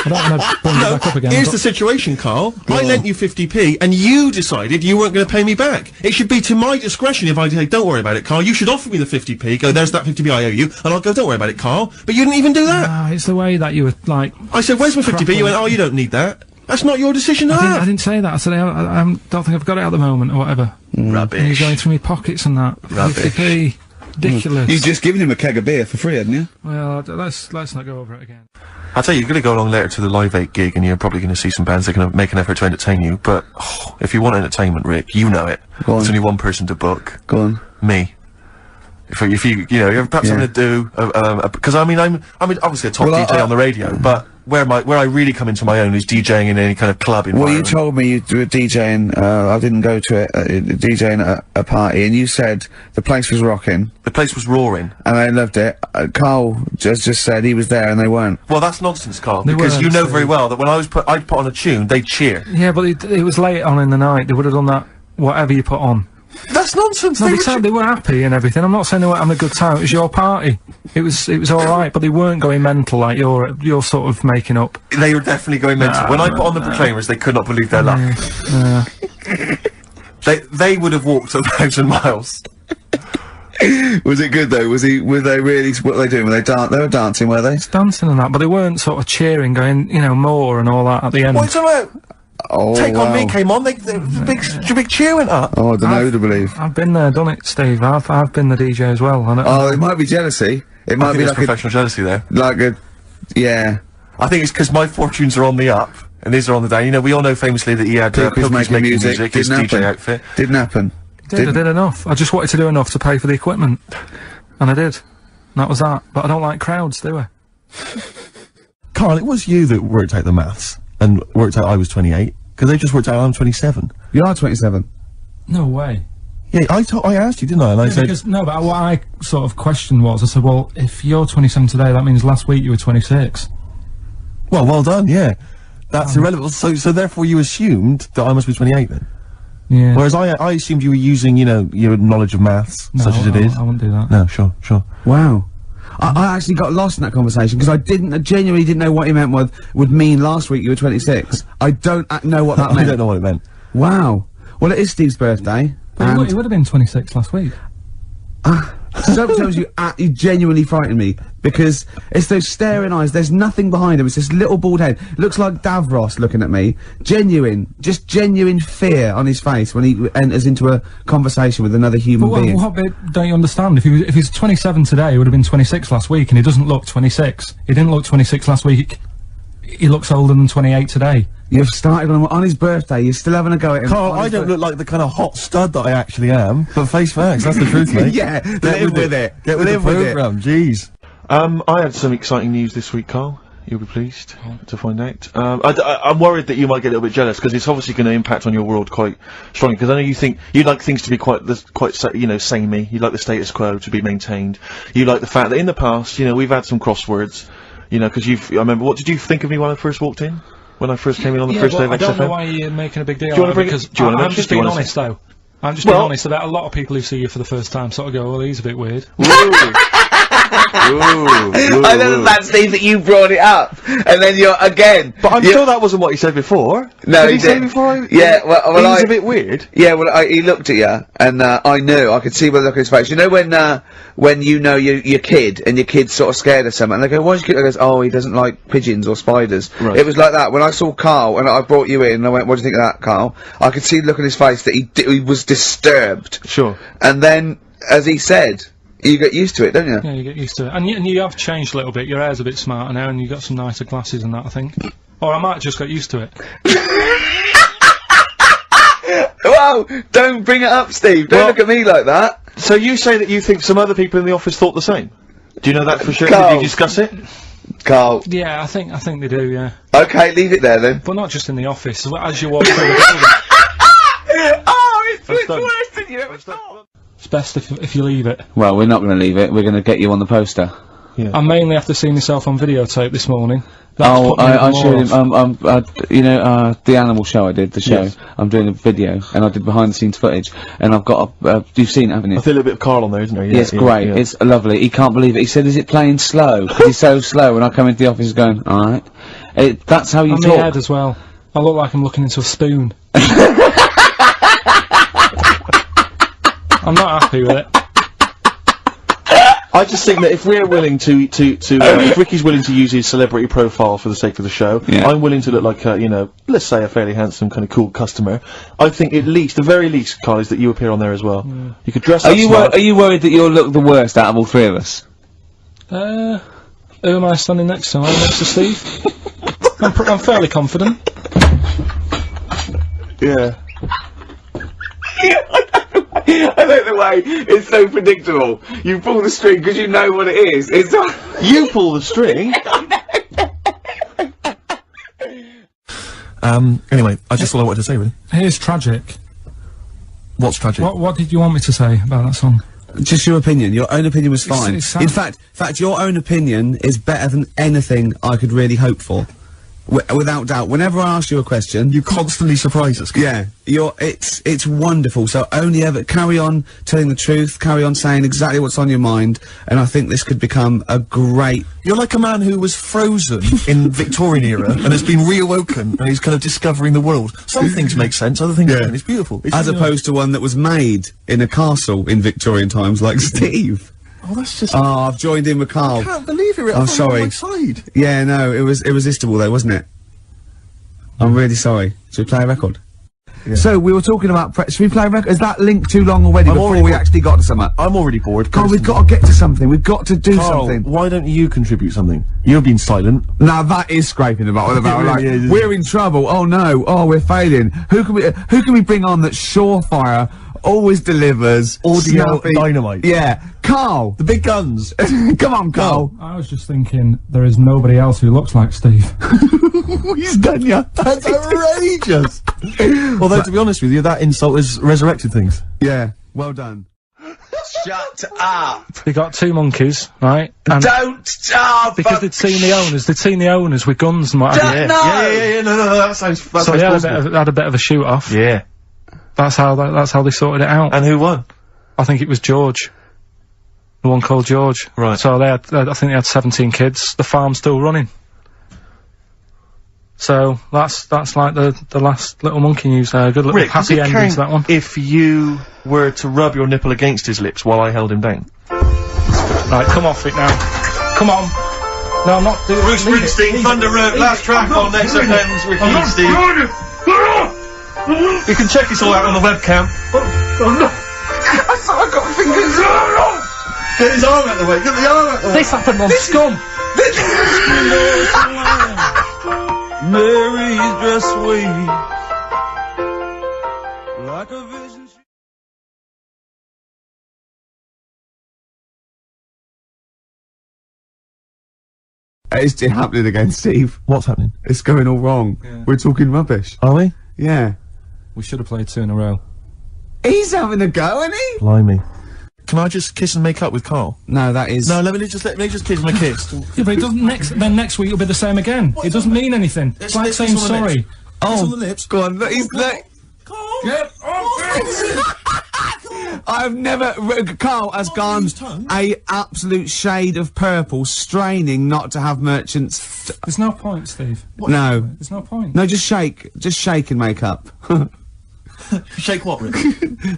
I don't want to bring it back up again. Here's the situation, Carl. I lent you 50p, and you decided you weren't going to pay me back. It should be to my discretion if I say, don't worry about it, Carl. You should offer me the 50p, go, there's that 50p I owe you, and I'll go, don't worry about it, Carl. But you didn't even do that. It's the way that you were, like... I said, where's my 50p? You went, oh, you don't need that. That's not your decision to have. I didn't say that. I said, I don't think I've got it at the moment, or whatever. Rubbish. And you're going through my pockets and that. Rubbish. 50p. Ridiculous. You've just given him a keg of beer for free, hadn't you? Well, let's not go over it again. I'll tell you, you're going to go along later to the Live 8 gig, and you're probably going to see some bands that are going to make an effort to entertain you, but, if you want entertainment, Rick, you know it. There's only one person to book. Go on. Me. If you have perhaps something to do, because I mean, I'm obviously a top DJ on the radio, but where I really come into my own is DJing in any kind of club environment. Well, you told me you were DJing, I didn't go to it, DJing at a party, and you said the place was rocking. The place was roaring. And they loved it. Carl just said he was there and they weren't. Well, that's nonsense, Carl, because you know very well that when I'd put on a tune, they'd cheer. Yeah, but it was late on in the night. They would have done that, whatever you put on. That's nonsense. No, they were happy and everything. I'm not saying they weren't having a good time. It was your party. It was all right, but they weren't going mental like you're sort of making up. They were definitely going mental. When I put on the Proclaimers, they could not believe their luck. They would have walked 1,000 miles. Was it good though? Were they really? What were they doing? They were dancing, were they? Dancing and that, but they weren't sort of cheering, going, more and all that at the end. What's about? Oh, Take On Me came on, the big cheer went up. Oh, I don't know to believe. I've been there, done it, Steve. I've been the DJ as well. Oh, it might be jealousy. It might be like professional jealousy there. Yeah. I think it's because my fortunes are on the up, and these are on the down. We all know famously that he had Pilkington making music, his DJ outfit. Didn't happen. I did enough. I just wanted to do enough to pay for the equipment. And I did. And that was that. But I don't like crowds, do I? Carl, it was you that worked out the maths and worked out I was 28 because they just worked out I'm 27. You are 27. No way. Yeah, I asked you, didn't I? And I said because, no, but what I sort of questioned was, I said, well, if you're 27 today, that means last week you were 26. well done, yeah. That's irrelevant. So therefore you assumed that I must be 28 then. Yeah. Whereas I assumed you were using, you know, your knowledge of maths, No, such as it is. I wouldn't do that. No, sure. Wow. I actually got lost in that conversation because I genuinely didn't know what he meant would mean last week you were 26. I don't know what that meant. I don't know what it meant. Wow. Well, it is Steve's birthday. But he would have been 26 last week. Sometimes you genuinely frighten me because it's those staring eyes. There's nothing behind him. It's this little bald head. Looks like Davros looking at me. Just genuine fear on his face when he enters into a conversation with another human being. What bit don't you understand? If he's 27 today, he would have been 26 last week, and he doesn't look 26. He didn't look 26 last week. He looks older than 28 today. You've started on his birthday. You're still having a go at him. Carl, I don't look like the kind of hot stud that I actually am, but face facts, that's the truth, mate. Yeah, live with it. Get with the programme, jeez. I had some exciting news this week, Carl. You'll be pleased to find out. I'm worried that you might get a little bit jealous because it's obviously going to impact on your world quite strongly. Because I know you think you'd like things to be quite, you know, samey. You'd like the status quo to be maintained. You like the fact that in the past, you know, we've had some crosswords. You know, because I remember. What did you think of me when I first walked in? When I first came in on the first day of XFM? I don't know why you're making a big deal Do you want to bring it? I'm just being honest, though. I'm just being honest about a lot of people who see you for the first time sort of go, well, he's a bit weird. I know that, Steve, that you brought it up, and then you're again. But I'm sure that wasn't what he said before. No, did he say before? Yeah, well, he's a bit weird. Yeah, well, he looked at you, and I knew. I could see by the look on his face. You know when you know your kid, and your kid's sort of scared of something, and they go, "Why's your kid?" He goes, "Oh, he doesn't like pigeons or spiders." Right. It was like that when I saw Carl, and I brought you in, and I went, "What do you think of that, Carl?" I could see the look on his face that he was disturbed. Sure. And then, as he said. You get used to it, don't you? Yeah, you get used to it. And you have changed a little bit. Your hair's a bit smarter now, and you've got some nicer glasses and that, I think. Or I might just get used to it. Whoa! Don't bring it up, Steve. Don't look at me like that. So you say that you think some other people in the office thought the same? Do you know that for sure? Carl. Did you discuss it? Carl. Yeah, I think they do, yeah. Okay, leave it there then. But not just in the office. As you walk through the building. Oh, it's worse than you ever thought. It's best if you leave it. Well, we're not going to leave it. We're going to get you on the poster. Yeah. I mainly have to see myself on videotape this morning. Oh, I showed him, you know, the animal show I did, the show. Yes. I'm doing a video, and I did behind the scenes footage, and I've got you've seen it, haven't you? I feel a little bit of Carl on there, isn't there? Yeah, it's great. Yeah. It's lovely. He can't believe it. He said, is it playing slow? 'Cause he's so slow, and I come into the office going, alright. That's how you talk. On my head as well. I look like I'm looking into a spoon. I'm not happy with it. I just think that if we're willing to if Ricky's willing to use his celebrity profile for the sake of the show, I'm willing to look like a, you know, let's say a fairly handsome, kind of cool customer. I think the very least, Carl, is that you appear on there as well. You could dress up smart. Are you worried that you'll look the worst out of all three of us? Who am I standing next to? I'm next to Steve. I'm fairly confident. Yeah. I like the way it's so predictable. You pull the string because you know what it is. It's you pull the string. Anyway, I just all I wanted to say, really. Here's tragic. What's tragic? What did you want me to say about that song? Just your opinion. Your own opinion was fine. It's in fact, your own opinion is better than anything I could really hope for. Without doubt. Whenever I ask you a question, you constantly surprise us. Yeah, it's wonderful. So only ever carry on telling the truth, carry on saying exactly what's on your mind, and I think this could become a great. You're like a man who was frozen in Victorian era and has been reawoken and he's kind of discovering the world. Some things make sense, other things don't. It's beautiful. As opposed to one that was made in a castle in Victorian times, like Steve. Oh, that's just. Oh, I've joined in with Carl. I can't believe it. I'm sorry. On my side. Yeah, no, it was irresistible though, wasn't it? I'm really sorry. Should we play a record? Yeah. So we were talking about. Should we play a record? Is that link too long already before we actually got to something? I'm already bored. Carl, we've got to get to something. We've got to do something. Why don't you contribute something? You've been silent. Now that is scraping the bottom of the barrel. Like, we're in trouble. Oh no. Oh, we're failing. Who can we bring on that's surefire always delivers. Audio snappy. dynamite. Yeah. Carl! The big guns. Come on, Carl. I was just thinking, there is nobody else who looks like Steve. He's done ya. That's outrageous. Although, to be honest with you, that insult has resurrected things. Yeah. Well done. Shut up! They got 2 monkeys, right? And Don't! because they'd seen the owners with guns and what have you. Yeah, no, that sounds So they had a bit of a shoot off. Yeah. That's how they sorted it out. And who won? I think it was George. The one called George. Right. So I think they had 17 kids. The farm's still running. So that's like the last little monkey news there. Good little Rick, happy ending to that one. If you were to rub your nipple against his lips while I held him down. Right, come off it now. Come on. No, I'm not doing Bruce Springsteen, Thunder Road, last track on Next FM's Ricky and Steve. You can check this all out on the webcam. I got fingers. Get his arm out the way, get the arm out the way. This happened on Scum. Mary's dress swayed like a vision. It's happening again, Steve. What's happening? It's going all wrong. Yeah. We're talking rubbish. Are we? Yeah. We should have played 2 in a row. He's having a go, isn't he? Blimey. Can I just kiss and make up with Carl? No, that is... No, let me just kiss my kiss. Yeah, but it doesn't next week it'll be the same again. It doesn't mean anything. It's like saying sorry. Oh, on the lips. Go on, look, he's... Look. Get I've never... Carl has gone a absolute shade of purple, straining not to have merchants... There's no point, Steve. No. There's no point. No, just shake and make up. Shake what, Rick?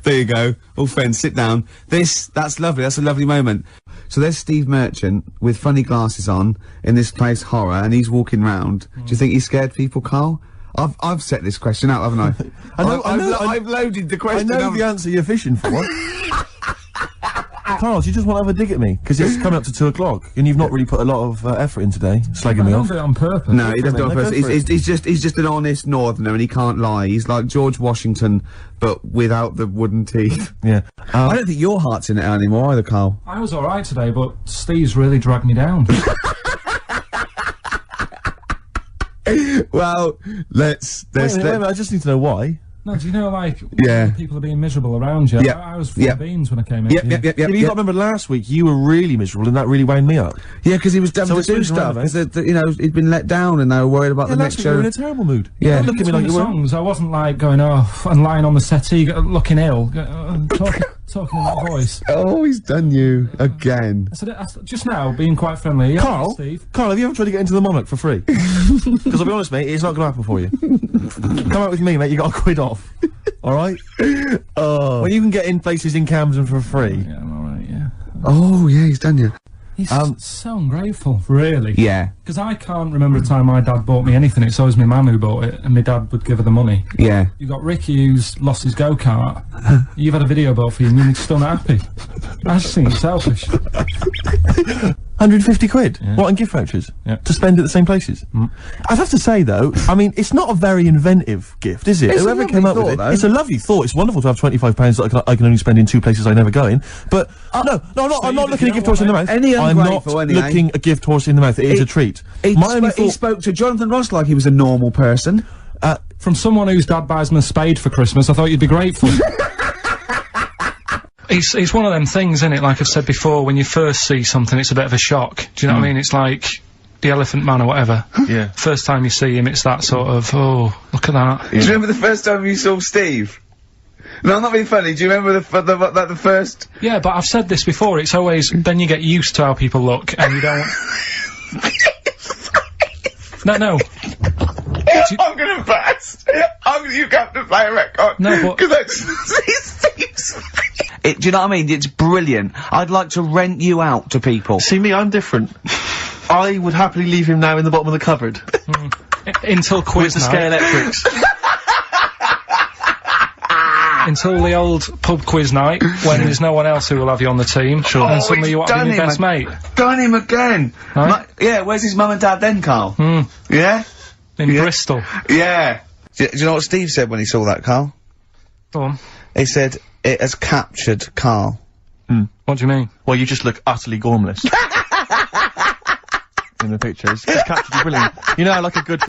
There you go. All friends, sit down. That's lovely. That's a lovely moment. So there's Steve Merchant with funny glasses on in this place horror, and he's walking round. Do you think he scared people, Carl? I've set this question out, haven't I? I've loaded the question. I know the answer you're fishing for. Carl, you just want to have a dig at me because it's coming up to 2 o'clock, and you've not really put a lot of effort in today, slagging me I don't off. do it on purpose. No, he doesn't do it on No, purpose. go for it. He's just an honest northerner, and he can't lie. He's like George Washington, but without the wooden teeth. Yeah. I don't think your heart's in it anymore either, Carl. I was alright today, but Steve's really dragged me down. Well, let's... Wait a minute, I just need to know why. No, do you know, like, Yeah. when people are being miserable around you? Yep. I was full of beans when I came in. Yep. Yeah, but you got to remember last week you were really miserable, and that really wound me up. Yeah, because he was having So to do it's stuff. around, Because, you know, he'd been let down and they were worried about the last next week you were show. in a terrible mood. Yeah. Don't look at me like you were. songs, I wasn't like going off and lying on the settee, looking ill, talking in that voice. Oh, he's done you again. I said, just now, being quite friendly. Yeah, Carl, Steve. Carl, have you ever tried to get into the Monarch for free? Because I'll be honest, mate, it's not going to happen for you. Come out with me, mate, you got a quid off. Alright? Oh. When you can get in places in Camden for free. Yeah, I'm alright, yeah. Oh, yeah, he's done you. He's so ungrateful, really. Yeah. Because I can't remember a time my dad bought me anything. It's always my mum who bought it, and my dad would give her the money. Yeah. You got Ricky who's lost his go-kart. You've had a video bought for you and you're still not happy. I just think it's selfish. 150 quid? Yeah. What, in gift vouchers? Yeah. To spend at the same places? I'd have to say, though, I mean, it's not a very inventive gift, is it? It's a Whoever lovely came up with thought, it, though. it's a lovely thought. It's wonderful to have £25 that I can only spend in 2 places I never go in. But, no, I'm not looking a gift horse in the mouth. Any I'm not ungrateful, anyway. looking a gift horse in the mouth. It is a treat. He spoke to Jonathan Ross like he was a normal person. From someone whose dad buys him a spade for Christmas, I thought you'd be grateful. It's one of them things, isn't it? Like I've said before, when you first see something, it's a bit of a shock. Do you know what I mean? It's like the Elephant Man or whatever. Yeah. First time you see him, it's that sort of, oh, look at that. Do you remember the first time you saw Steve? No, I'm not being funny. Do you remember the first? Yeah, but I've said this before. It's always then you get used to how people look, and you don't. No. I'm gonna burst. You have to play a record. No, but because that's Steve's. Do you know what I mean? It's brilliant. I'd like to rent you out to people. See me, I'm different. I would happily leave him now in the bottom of the cupboard. Until quiz With the night. Scalextrics. Until the old pub quiz night, when there's no one else who will have you on the team. Sure. And suddenly you want to be your best mate. Done him again. Right? Yeah, where's his mum and dad then, Carl? Yeah? In Bristol. Yeah. Do you know what Steve said when he saw that, Carl? Go on. He said, it has captured Karl. What do you mean? Well, you just look utterly gormless. In the picture. It's captured you brilliantly. You know, like a good